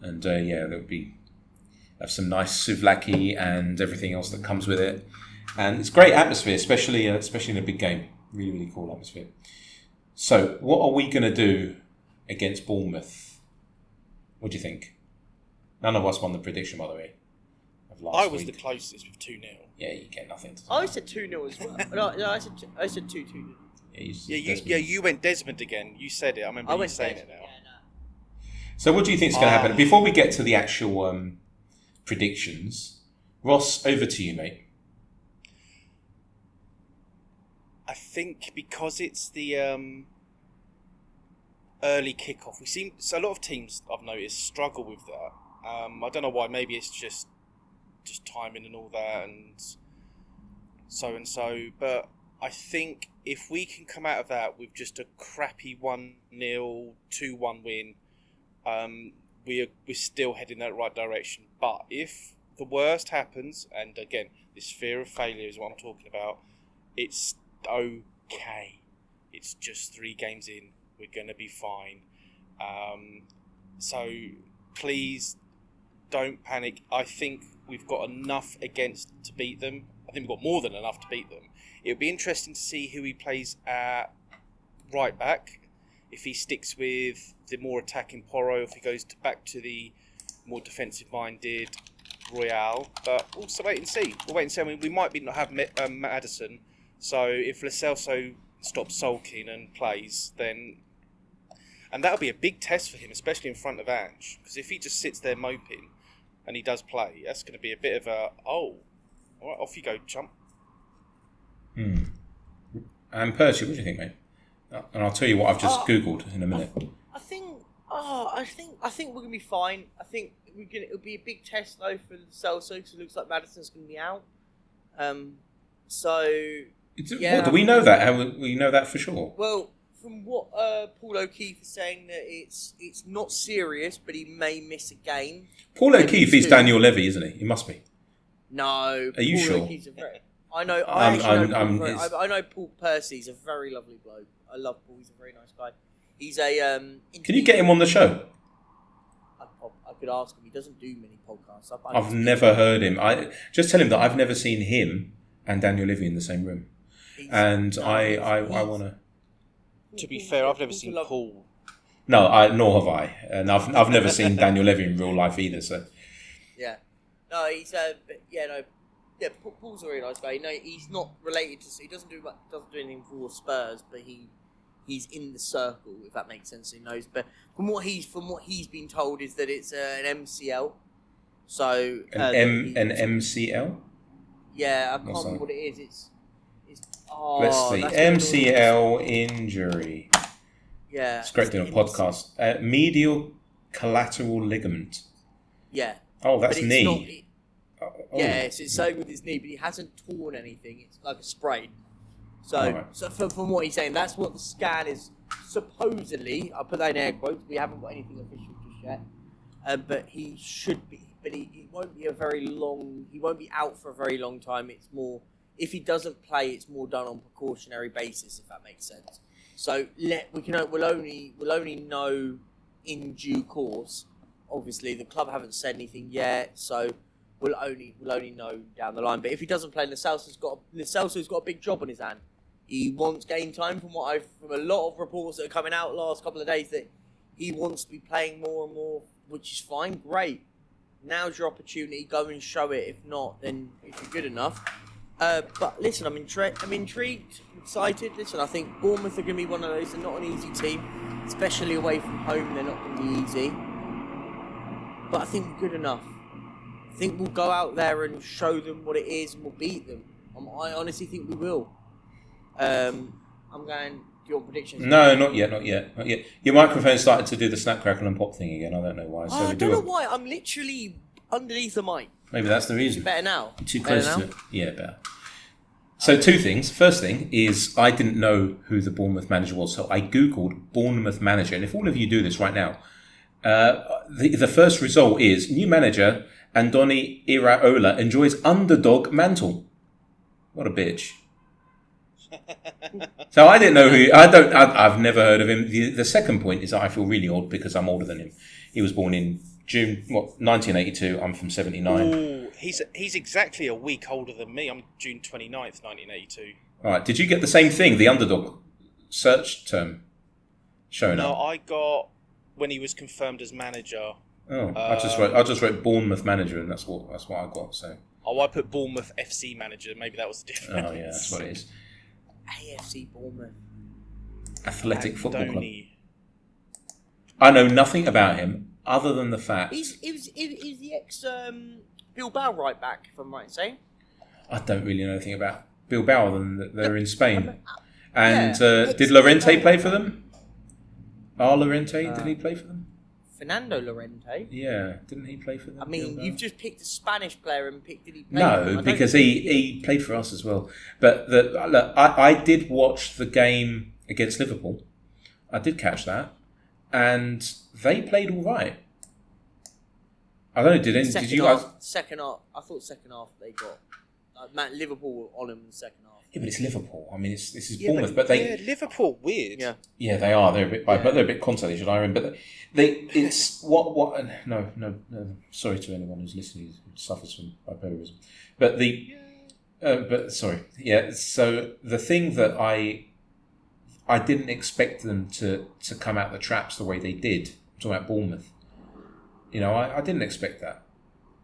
And there'll be have some nice souvlaki and everything else that comes with it. And it's great atmosphere, especially in a big game. Really, really cool atmosphere. So, what are we going to do against Bournemouth? What do you think? None of us won the prediction, by the way. I was the closest with 2-0. Yeah, you get nothing. I said 2-0 as well. No, I said 2-2. Yeah, you went Desmond again. You said it. I remember you saying it now. Yeah, no. So, what do you think is going to happen? Before we get to the actual predictions, Ross, over to you, mate. I think because it's the early kickoff, a lot of teams I've noticed struggle with that. I don't know why. Maybe it's just timing and all that, and so. But I think if we can come out of that with just a crappy 1-0, 2-1 win, we're still heading that right direction. But if the worst happens, and again, this fear of failure is what I'm talking about, it's okay. It's just 3 games in. We're going to be fine. So please don't panic. I think we've got enough against to beat them. I think we've got more than enough to beat them. It would be interesting to see who he plays at right back. If he sticks with the more attacking Porro, if he goes back to the more defensive-minded Royale. But we'll wait and see. We'll wait and see. I mean, we might not have Maddison. So if Lo Celso stops sulking and plays, then... And that'll be a big test for him, especially in front of Ange. Because if he just sits there moping and he does play, that's going to be a bit of a, all right, off you go, chump. And Perchy, what do you think, mate? And I'll tell you what I've just Googled in a minute. I think we're gonna be fine. I think it'll be a big test though for Celso because it looks like Maddison's gonna be out. Do we know that? How we know that for sure? Well, from what Paul O'Keefe is saying, that it's not serious, but he may miss a game. Paul O'Keefe is Daniel Levy, isn't he? He must be. No. Are you sure? O'Keefe's I know Paul Percy's a very lovely bloke. I love Paul. He's a very nice guy. He's a. Can you get him on the show? I could ask him. He doesn't do many podcasts. I've never heard him. I just tell him that I've never seen him and Daniel Levy in the same room, I want to. To be fair, I've never seen Paul. No, nor have I, and I've never seen Daniel Levy in real life either. So. Yeah. No, he's Paul's a really nice guy. No, he's not related to. He doesn't do anything for Spurs, but he's in the circle, if that makes sense. He knows. But from what he's been told is that it's an MCL. So an MCL. Yeah, I can't remember what it is. Let's see. MCL injury. Yeah. It's great doing a podcast. Medial collateral ligament. Yeah. Oh, that's knee. It's something with his knee, but he hasn't torn anything. It's like a sprain. So from what he's saying, that's what the scan is supposedly. I'll put that in air quotes. We haven't got anything official just yet. But he should be. But he won't be He won't be out for a very long time. It's more, if he doesn't play, it's more done on precautionary basis, if that makes sense. So we'll only know in due course. Obviously, the club haven't said anything yet, so we'll only know down the line. But if he doesn't play, Lo Celso's got a big job on his hand. He wants game time. From a lot of reports that are coming out last couple of days, that he wants to be playing more and more, which is fine, great. Now's your opportunity. Go and show it. If not, then if you're good enough. But listen, I'm intrigued, excited. Listen, I think Bournemouth are going to be one of those. They're not an easy team, especially away from home. They're not going to be easy. But I think we're good enough. I think we'll go out there and show them what it is, and we'll beat them. I honestly think we will. I'm going. Do you want predictions? No, not yet. Your microphone started to do the snap, crackle and pop thing again. I don't know why. So I don't know why. I'm literally underneath the mic. Maybe that's the reason. Better now. Too close to it. Yeah, better. So 2 things. First thing is I didn't know who the Bournemouth manager was, so I googled Bournemouth manager. And if all of you do this right now, the first result is new manager Andoni Iraola enjoys underdog mantle. What a bitch. So I didn't know who. I've never heard of him. The second point is that I feel really old because I'm older than him. He was born in June 1982. I'm from 79. Ooh, he's exactly a week older than me. I'm June 29th, 1982. All right. Did you get the same thing? The underdog search term showing up. No, I got when he was confirmed as manager. Oh, I just wrote Bournemouth manager, and that's what I got. So. Oh, I put Bournemouth FC manager. Maybe that was the difference. Oh yeah, that's what it is. AFC Bournemouth. Athletic Football Club. Andoni. I know nothing about him other than the fact. He's the ex Bilbao right back, if I'm right in saying. I don't really know anything about Bilbao other than that they're in Spain. And Yeah. did Llorente play for them? Llorente, did he play for them? Fernando Llorente. Yeah, didn't he play for them? I mean, Bilbao? you've just picked a Spanish player and picked did he play for No, them? because he played for us as well. But look, I did watch the game against Liverpool. I did catch that, and they played all right. I don't know. Did you guys? Second half. I thought second half they got. Liverpool on them in the second half. Yeah, but it's Liverpool. I mean, this is Bournemouth, but they. Liverpool weird. Yeah, they are. They're a bit, but they're a bit consolation, should I remember? But it's what? No. Sorry to anyone who's listening who suffers from bipolarism, but but sorry. Yeah. So the thing that I didn't expect them to come out the traps the way they did. I'm talking about Bournemouth. You know, I didn't expect that,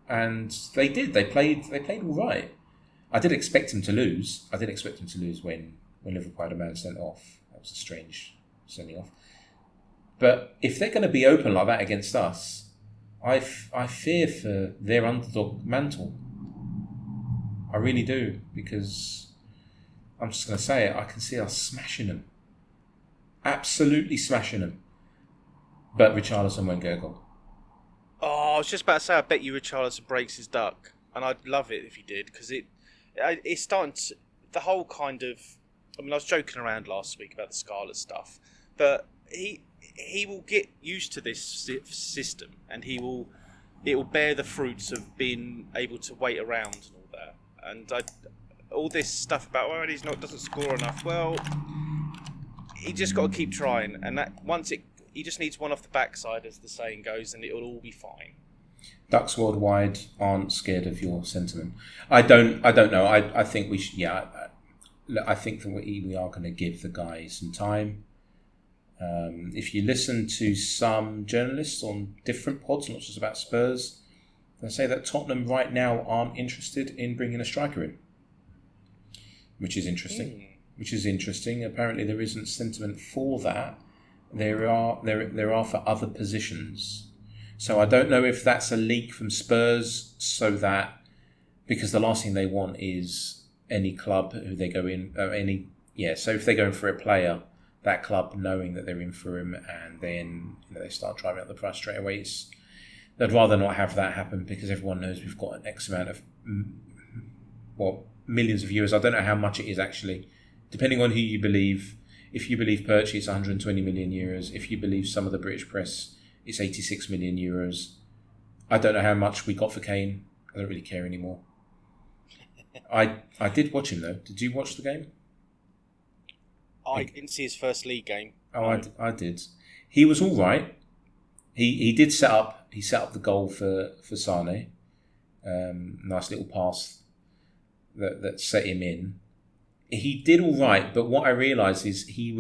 and they did. They played all right. I did expect them to lose. I did expect them to lose when Liverpool had a man sent off. That was a strange sending off. But if they're going to be open like that against us, I fear for their underdog mantle. I really do, because I'm just going to say it. I can see us smashing them, absolutely smashing them. But Richarlison won't get a goal. Oh, I was just about to say, I bet you Richarlison breaks his duck, and I'd love it if he did, because it's starting to, the whole kind of. I mean, I was joking around last week about the Scarlet stuff, but he will get used to this system, and it will bear the fruits of being able to wait around and all that. And all this stuff about doesn't score enough. Well, he just got to keep trying, and that he just needs one off the backside, as the saying goes, and it'll all be fine. Ducks worldwide aren't scared of your sentiment. I don't know. I think we should. Yeah, I think that we are going to give the guy some time. If you listen to some journalists on different pods, not just about Spurs, they say that Tottenham right now aren't interested in bringing a striker in, which is interesting. Apparently, there isn't sentiment for that. There are for other positions. So I don't know if that's a leak from Spurs, because the last thing they want is any club who they go in, so if they're going for a player, that club knowing that they're in for him, and then they start driving up the price straight away. They'd rather not have that happen, because everyone knows we've got an X amount of, millions of viewers. I don't know how much it is actually, depending on who you believe. If you believe Perchy, it's 120 million euros. If you believe some of the British press, it's 86 million euros. I don't know how much we got for Kane. I don't really care anymore. I did watch him though. Did you watch the game? I didn't see his first league game. Oh, I did. He was all right. He did set up the goal for Sane. Nice little pass that set him in. He did all right, but what I realised is it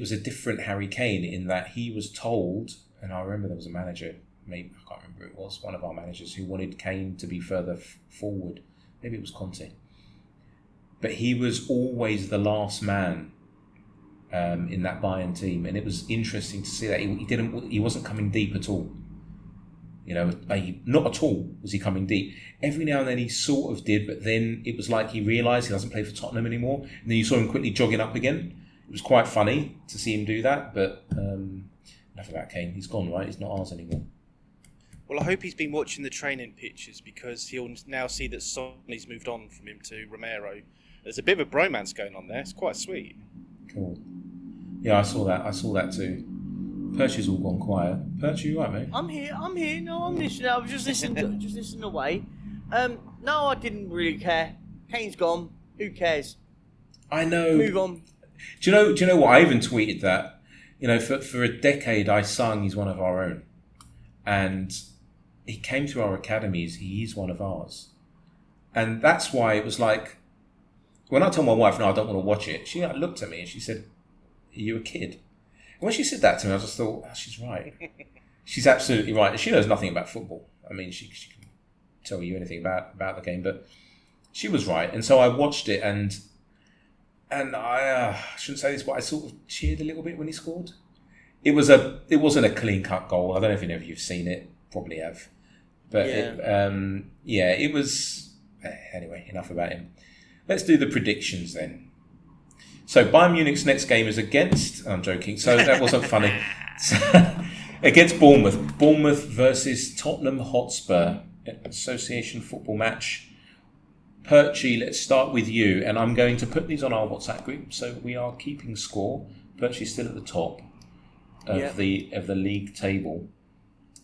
was a different Harry Kane, in that he was told, and I remember there was a manager, maybe I can't remember who it was, one of our managers, who wanted Kane to be further forward. Maybe it was Conte. But he was always the last man in that Bayern team, and it was interesting to see that he wasn't coming deep at all. You know, not at all was he coming deep. Every now and then he sort of did, but then it was like he realised he doesn't play for Tottenham anymore. And then you saw him quickly jogging up again. It was quite funny to see him do that, but enough about Kane. He's gone, right? He's not ours anymore. Well, I hope he's been watching the training pictures, because he'll now see that Sonny's moved on from him to Romero. There's a bit of a bromance going on there. It's quite sweet. Cool. Yeah, I saw that too. Perchy's all gone quiet. Perchy, you right, mate? I'm here. No, I'm listening. I was just listening away. No, I didn't really care. Kane's gone. Who cares? I know. Move on. Do you know what? I even tweeted that. You know, for a decade, I sung "He's one of our own," and he came through our academies. He is one of ours, and that's why it was like when I told my wife, "No, I don't want to watch it." She looked at me and she said, "Are you a kid?" And when she said that to me, I just thought, oh, she's right. She's absolutely right. And she knows nothing about football. I mean, she can tell you anything about the game, but she was right. And so I watched it, and I shouldn't say this, but I sort of cheered a little bit when he scored. It wasn't a clean cut goal. I don't know if any of you've seen it. Probably have, but it was. Anyway, enough about him. Let's do the predictions then. So Bayern Munich's next game is against. I'm joking. So that wasn't funny. Against Bournemouth. Bournemouth versus Tottenham Hotspur. Association football match. Perchy, let's start with you. And I'm going to put these on our WhatsApp group. So we are keeping score. Perchy's still at the top of the league table.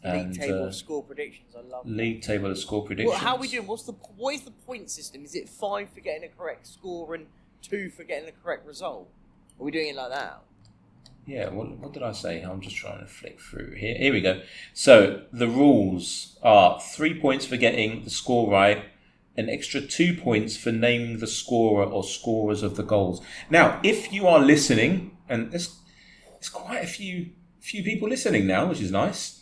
League table of score predictions. I love that. League table of score predictions. Well, how are we doing? What is the point system? Is it 5 for getting a correct score and 2 for getting the correct result? Are we doing it like that? Yeah, what did I say? I'm just trying to flick through here. Here we go. So the rules are 3 points for getting the score right, an extra 2 points for naming the scorer or scorers of the goals. Now, if you are listening, and there's quite a few people listening now, which is nice,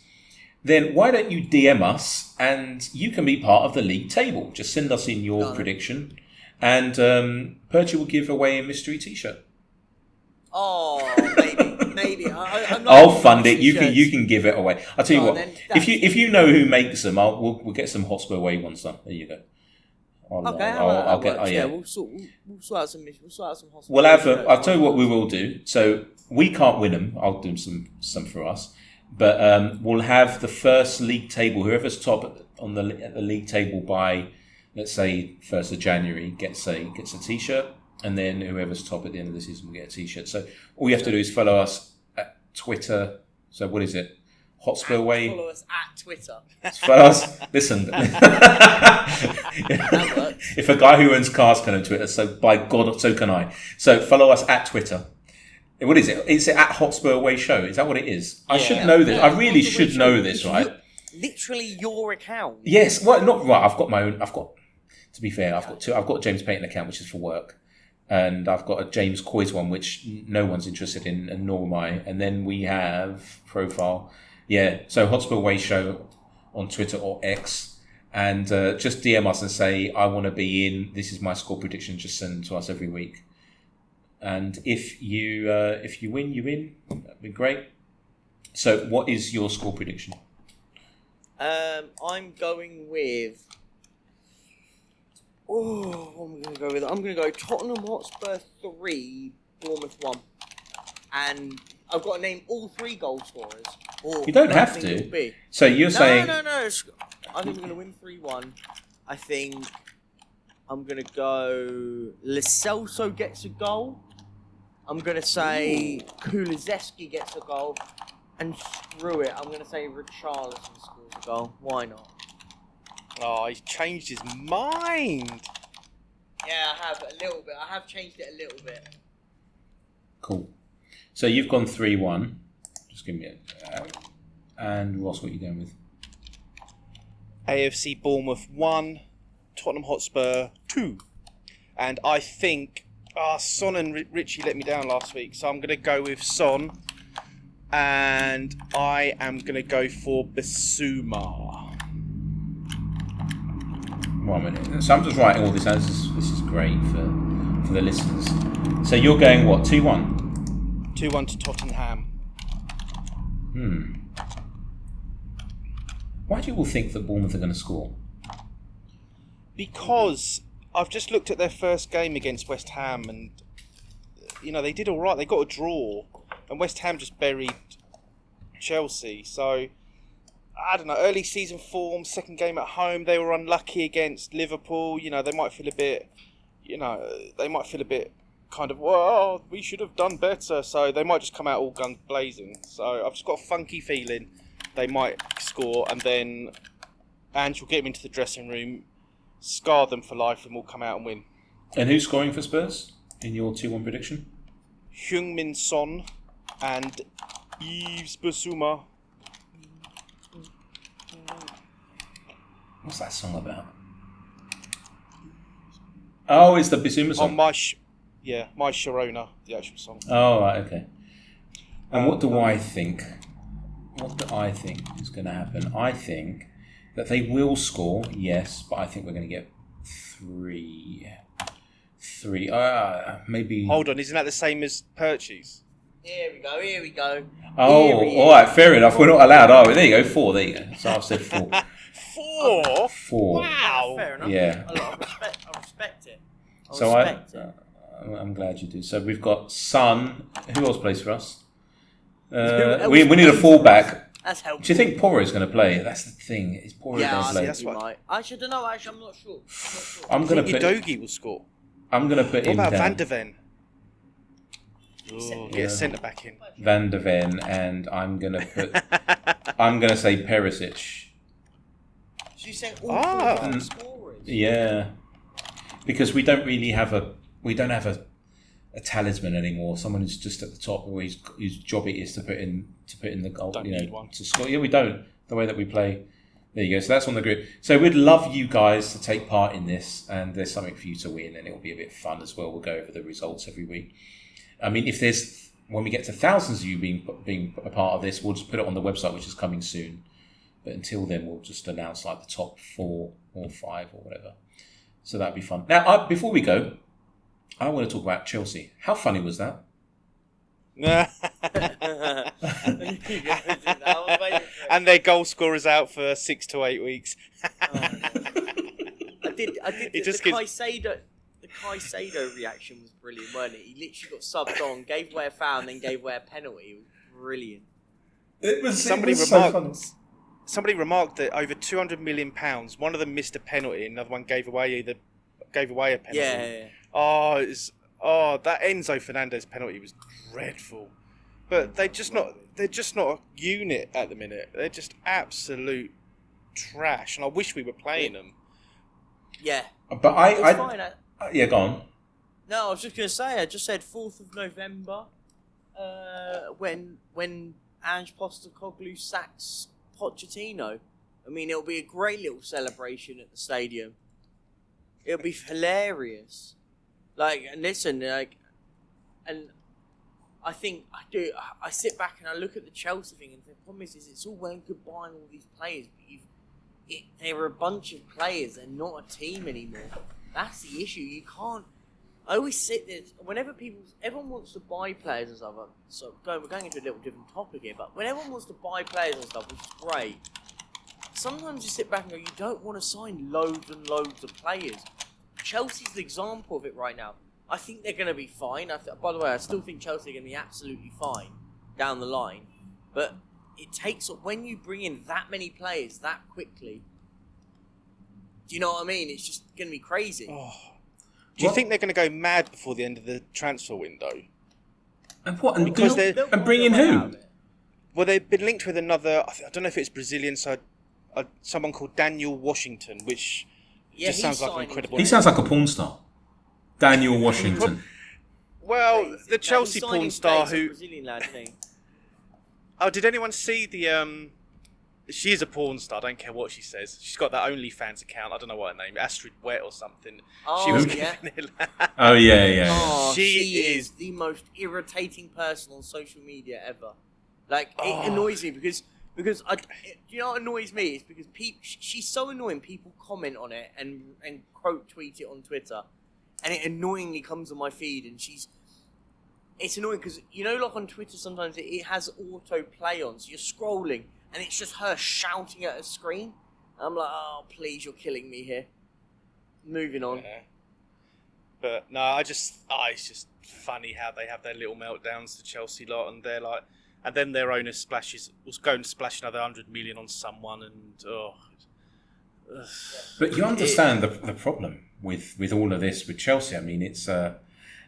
then why don't you DM us and you can be part of the league table. Just send us in your prediction, and Perchy will give away a mystery T-shirt. Oh, maybe. I'll fund it. You can give it away. I'll tell you what. If you know who makes them, we'll get some Hotspur Way ones done. There you go. We'll sort out some Hotspur. We'll have. I'll tell you what we will do. So we can't win them. I'll do some for us. But we'll have the first league table. Whoever's top at the league table by, let's say, 1st of January gets a T-shirt, and then whoever's top at the end of the season will get a T-shirt. So all you have to do is follow us at Twitter. So what is it? Hotspur Way. Follow us at Twitter. Follow us. Listen. If a guy who owns cars can own Twitter, so by God, so can I. So follow us at Twitter. What is it? Is it at Hotspur Way Show? Is that what it is? I should know this. I really should know this, right? Literally your account. Yes. Well, not right. I've got my own. To be fair, I've got two. I've got a Jaymes Payton account, which is for work, and I've got a Jaymes COYS one, which no one's interested in, and nor am I. And then we have profile. Yeah. So Hotspur Way Show on Twitter or X, and just DM us and say I want to be in. This is my score prediction. Just send them to us every week. And if you win, you win. That'd be great. So, what is your score prediction? I'm going with. What am I going to go with? I'm going to go Tottenham Hotspur 3, Bournemouth 1, and I've got to name all 3 goal scorers. You don't have to. So you're saying no. I think we're going to win 3-1. I think I'm going to go. Lo Celso gets a goal. I'm going to say Kulusevski gets a goal. And screw it, I'm going to say Richarlison scores a goal. Why not? Oh, he's changed his mind. Yeah, I have a little bit. I have changed it a little bit. Cool. So you've gone 3-1. Just give me it. And Ross, what are you going with? AFC Bournemouth 1, Tottenham Hotspur 2. And I think Son and Richie let me down last week, so I'm going to go with Son. And I am going to go for Bissouma. 1 minute. So I'm just writing all this down. This is great for the listeners. So you're going what? 2-1? 2-1 to Tottenham. Why do you all think that Bournemouth are going to score? Because I've just looked at their first game against West Ham, and they did all right. They got a draw, and West Ham just buried Chelsea. So I don't know. Early season form, second game at home, they were unlucky against Liverpool. They might feel a bit. They might feel a bit kind of, well, we should have done better. So they might just come out all guns blazing. So I've just got a funky feeling they might score, and then Ange will get them into the dressing room, scar them for life, and we'll come out and win. And who's scoring for Spurs? in your 2-1 prediction? Heung-min Son and Yves Bissouma. What's that song about? Oh, it's the Bissouma song. My Sharona, the actual song. Oh, right, okay. And what do I think? What do I think is going to happen? I think that they will score, yes, but I think we're going to get 3. Maybe. Hold on, isn't that the same as Perchy's? Here we go. Oh, all right, fair enough. We're not allowed, are we? There you go, 4. There you go. So I've said 4. 4? 4. Wow. Fair enough. Yeah. I respect it. I'm glad you do. So we've got Son. Who else plays for us? We need a fullback. That's helpful. Do you think Porro is going to play? That's the thing. Is Porro going to I play? think he might. Actually, I don't know. Actually, I'm not sure. I'm going to put. Udogie will score. I'm going to put him What about down. Van de Ven? Get a centre back in. Van de Ven, and I'm going to put. I'm going to say Perisic. So you saying all 4 scorers? Yeah, because we don't really have a. We don't have a talisman anymore. Someone who's just at the top, whose job it is to put in the goal. Don't need one. To score. Yeah, we don't. The way that we play. There you go. So that's on the grid. So we'd love you guys to take part in this, and there's something for you to win, and it'll be a bit fun as well. We'll go over the results every week. I mean, if there's when we get to thousands of you being a part of this, we'll just put it on the website, which is coming soon. But until then, we'll just announce like the top 4 or 5 or whatever. So that'd be fun. Now, before we go, I want to talk about Chelsea. How funny was that? And their goal scorers out for 6 to 8 weeks. I did. The Caicedo reaction was brilliant, weren't it? He literally got subbed on, gave away a foul, and then gave away a penalty. It was brilliant. Somebody remarked that over £200 million, one of them missed a penalty, another one gave away a penalty. Yeah. That Enzo Fernandez penalty was dreadful. But they're just not a unit at the minute. They're just absolute trash, and I wish we were playing them. Yeah. But yeah, go on. No, I was just going to say, I just said 4th of November, when Ange Postecoglou sacks Pochettino. I mean, it'll be a great little celebration at the stadium. It'll be hilarious. And I think I sit back and I look at the Chelsea thing, and the problem is it's all well and good buying all these players, but they're a bunch of players. They're not a team anymore. That's the issue. You can't. I always sit there whenever everyone wants to buy players and stuff. So we're going into a little different topic here, but when everyone wants to buy players and stuff, which is great, sometimes you sit back and go, you don't want to sign loads and loads of players. Chelsea's the example of it right now. I think they're going to be fine. By the way, I still think Chelsea are going to be absolutely fine down the line. But it takes, when you bring in that many players that quickly, do you know what I mean? It's just going to be crazy. Oh. Do you think they're going to go mad before the end of the transfer window? And what? And because and bring in who? Well, they've been linked with another. I don't know if it's Brazilian side. Someone called Daniel Washington, which just sounds like an incredible. He sounds like a porn star. Daniel Washington. Well, the Chelsea porn star who. Brazilian lad, isn't he? Oh, did anyone see the? She is a porn star. I don't care what she says. She's got that OnlyFans account. I don't know what her name, Astrid Wet or something. Oh, she was yeah. Oh yeah. Oh, she is the most irritating person on social media ever. It annoys me because you know what annoys me is because she's so annoying. People comment on it and quote tweet it on Twitter, and it annoyingly comes on my feed. And it's annoying because on Twitter sometimes it has auto play on, so you're scrolling. And it's just her shouting at a screen. I'm like, oh, please, you're killing me here. Moving on. Yeah. But no, it's just funny how they have their little meltdowns, the Chelsea lot, and they're like, and then their owner was going to splash another 100 million on someone, and But you understand the problem with all of this with Chelsea. I mean, it's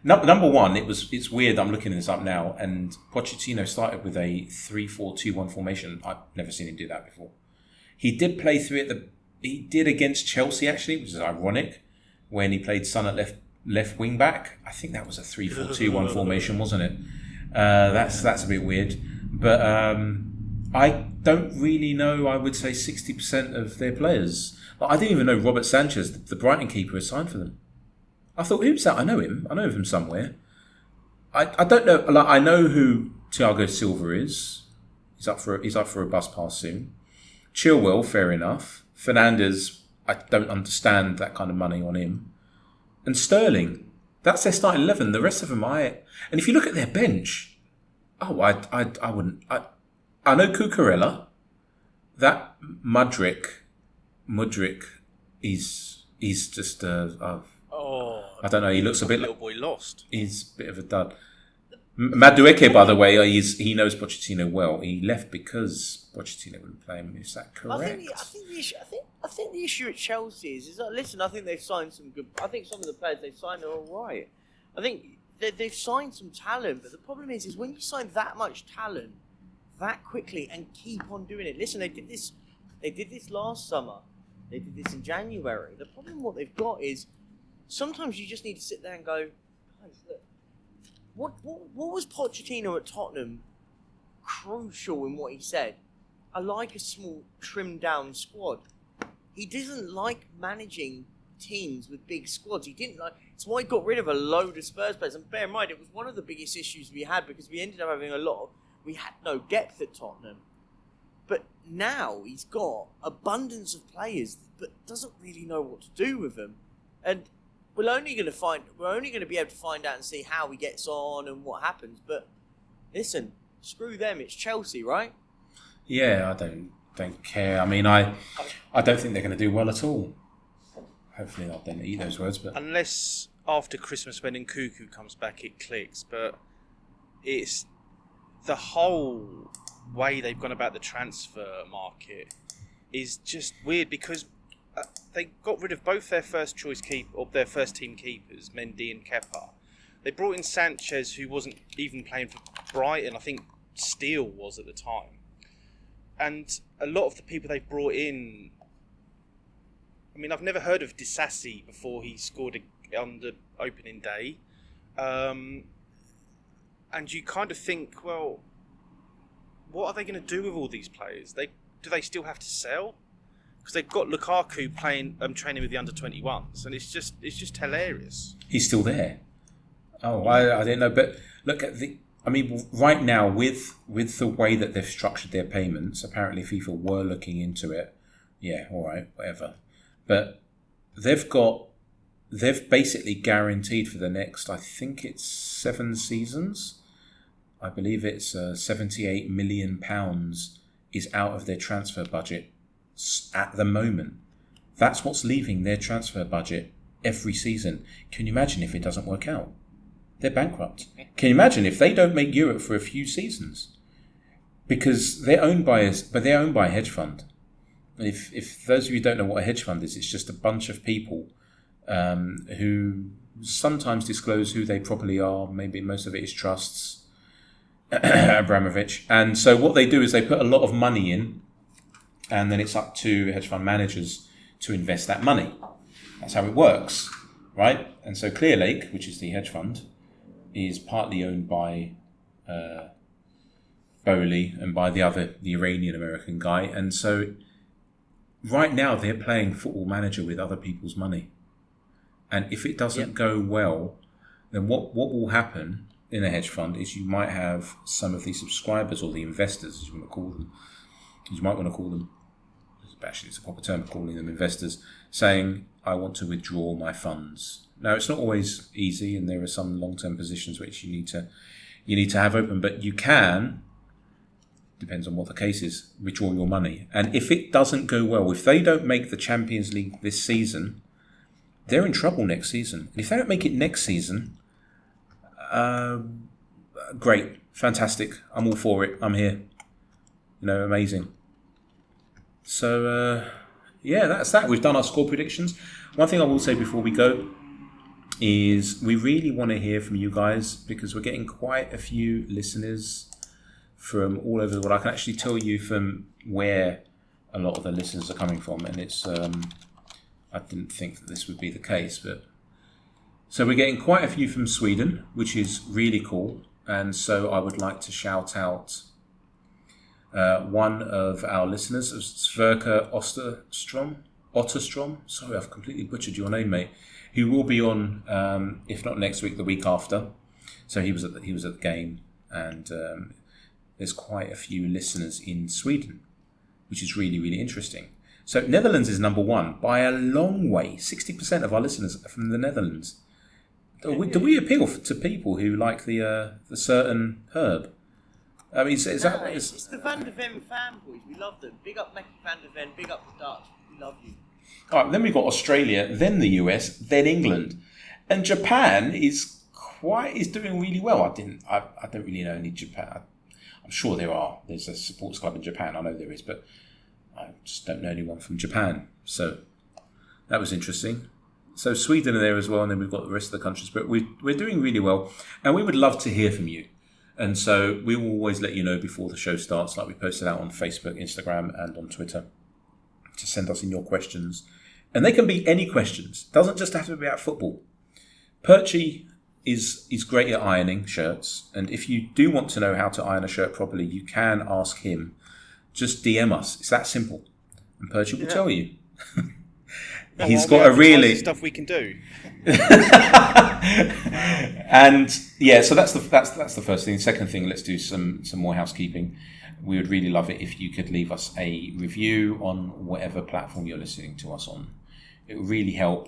number one. It's weird. I'm looking this up now, and Pochettino started with a 3-4-2-1 formation. I've never seen him do that before. He did play through it. He did against Chelsea actually, which is ironic, when he played Son at left left wing back. I think that was a 3-4-2-1 formation, wasn't it? That's a bit weird. But I don't really know. I would say 60% of their players. I didn't even know Robert Sanchez, the Brighton keeper, had signed for them. I thought, who's that? I know him. I know him somewhere. I don't know. Like, I know who Thiago Silva is. He's up for a bus pass soon. Chilwell, fair enough. Fernandes, I don't understand that kind of money on him. And Sterling, that's their starting 11. The rest of them, and if you look at their bench, I wouldn't. I know Cucurella. That Mudryk is just I don't know. He looks a bit little boy lost. He's a bit of a dud. Madueke, by the way, he knows Pochettino well. He left because Pochettino wouldn't play him. Is that correct? I think the issue at Chelsea is that, listen, I think they've signed some good. I think some of the players they've signed are all right. I think they've signed some talent, but the problem is when you sign that much talent that quickly and keep on doing it. Listen, they did this last summer. They did this in January. The problem what they've got is sometimes you just need to sit there and go, guys, look, what was Pochettino at Tottenham crucial in what he said? I like a small, trimmed down squad. He doesn't like managing teams with big squads. He didn't like. It's why he got rid of a load of Spurs players. And bear in mind, it was one of the biggest issues we had because we ended up having we had no depth at Tottenham. But now he's got abundance of players, but doesn't really know what to do with them. And we're only going to be able to find out and see how he gets on and what happens. But listen, screw them. It's Chelsea, right? Yeah, I don't care. I mean, I don't think they're going to do well at all. Hopefully, I don't eat those words, but unless after Christmas when Nkunku comes back, it clicks. But it's the whole way they've gone about the transfer market is just weird because they got rid of both their first team keepers, Mendy and Kepa. They brought in Sanchez, who wasn't even playing for Brighton. I think Steele was at the time. And a lot of the people they've brought in, I mean, I've never heard of Disassi before he scored on the opening day. And you kind of think, well, what are they going to do with all these players? Do they still have to sell? Because they've got Lukaku training with the under-21s, and it's just hilarious. He's still there. Oh, I didn't know. But look at right now with the way that they've structured their payments, apparently FIFA were looking into it. Yeah, all right, whatever. But they've basically guaranteed for the next, I think it's 7 seasons. I believe it's £78 million is out of their transfer budget at the moment. That's what's leaving their transfer budget every season. Can you imagine if it doesn't work out? They're bankrupt. Can you imagine if they don't make Europe for a few seasons? Because they're owned by a hedge fund. If those of you who don't know what a hedge fund is, it's just a bunch of people who sometimes disclose who they probably are. Maybe most of it is trusts. Abramovich. And so what they do is they put a lot of money in, and then it's up to hedge fund managers to invest that money. That's how it works, right? And so Clearlake, which is the hedge fund, is partly owned by Bowley and by the Iranian-American guy. And so right now they're playing Football Manager with other people's money. And if it doesn't go well, then what will happen in a hedge fund is you might have some of the subscribers or the investors, as you want to call them. You might want to call them, actually it's a proper term, calling them investors, saying, I want to withdraw my funds. Now, it's not always easy, and there are some long-term positions which you need to have open, but you can, depends on what the case is, withdraw your money. And if it doesn't go well, if they don't make the Champions League this season, they're in trouble next season. And if they don't make it next season, great, fantastic, I'm all for it, I'm here. Amazing. So, that's that. We've done our score predictions. One thing I will say before we go is we really want to hear from you guys because we're getting quite a few listeners from all over the world. I can actually tell you from where a lot of the listeners are coming from, and it's I didn't think that this would be the case, but So we're getting quite a few from Sweden, which is really cool. And so I would like to shout out one of our listeners, Sverker Otterstrom. Sorry, I've completely butchered your name, mate. Who will be on, if not next week, the week after. So he was at the game, and there's quite a few listeners in Sweden, which is really, really interesting. So Netherlands is number one by a long way. 60% of our listeners are from the Netherlands. Do we appeal to people who like the certain herb? I mean, it's the Van der Ven fanboys. We love them. Big up Mackie Van der Ven. Big up the Dutch. We love you. All right, then we've got Australia, then the US, then England, and Japan is doing really well. I don't really know any Japan. I'm sure there's a sports club in Japan. I know there is, but I just don't know anyone from Japan. So that was interesting. So Sweden are there as well, and then we've got the rest of the countries. But we're doing really well, and we would love to hear from you. And so we will always let you know before the show starts, like we posted out on Facebook, Instagram, and on Twitter, to send us in your questions. And they can be any questions. It doesn't just have to be about football. Perchy is great at ironing shirts, and if you do want to know how to iron a shirt properly, you can ask him. Just DM us. It's that simple, and Perchy will tell you. He's got a really stuff we can do. And yeah, so that's the first thing. Second thing, let's do some more housekeeping. We would really love it if you could leave us a review on whatever platform you're listening to us on. It would really help.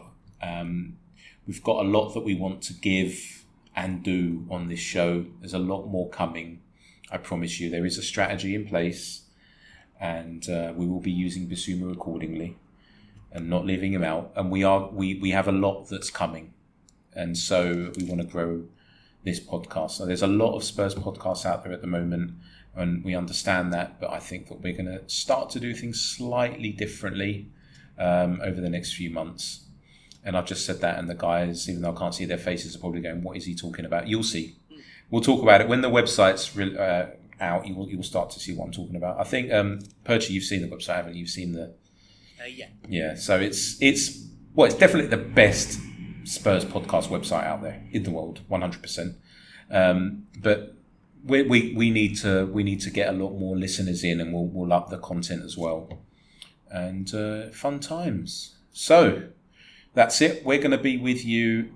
We've got a lot that we want to give and do on this show. There's a lot more coming. I promise you, there is a strategy in place, and we will be using Bissouma accordingly and not leaving him out. And we have a lot that's coming, and so we want to grow this podcast. So there's a lot of Spurs podcasts out there at the moment, and we understand that, but I think that we're going to start to do things slightly differently over the next few months. And I've just said that, and the guys, even though I can't see their faces, are probably going, what is he talking about? You'll see. We'll talk about it. When the website's out, you will start to see what I'm talking about. I think, Perchy, you've seen the website, haven't you? You've seen the... Yeah. Yeah, so it's definitely the best Spurs podcast website out there in the world, 100%. But we need to get a lot more listeners in, and we'll up the content as well. And fun times. So that's it. We're going to be with you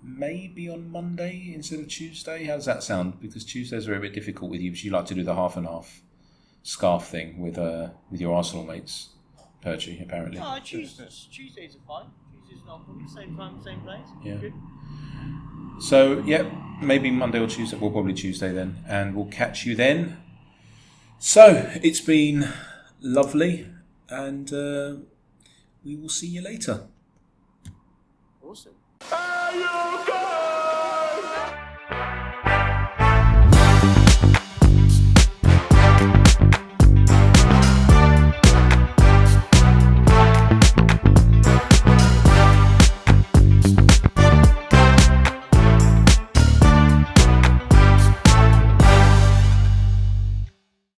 maybe on Monday instead of Tuesday. How does that sound? Because Tuesdays are a bit difficult with you, because you like to do the half and half scarf thing with your Arsenal mates, Perchy, apparently. No, Tuesdays are fine. Tuesdays not a problem. Same time, same place. Yeah. Good. So, yeah, maybe Monday or Tuesday. Well, probably Tuesday then. And we'll catch you then. So, it's been lovely. And we will see you later. Awesome. There you go!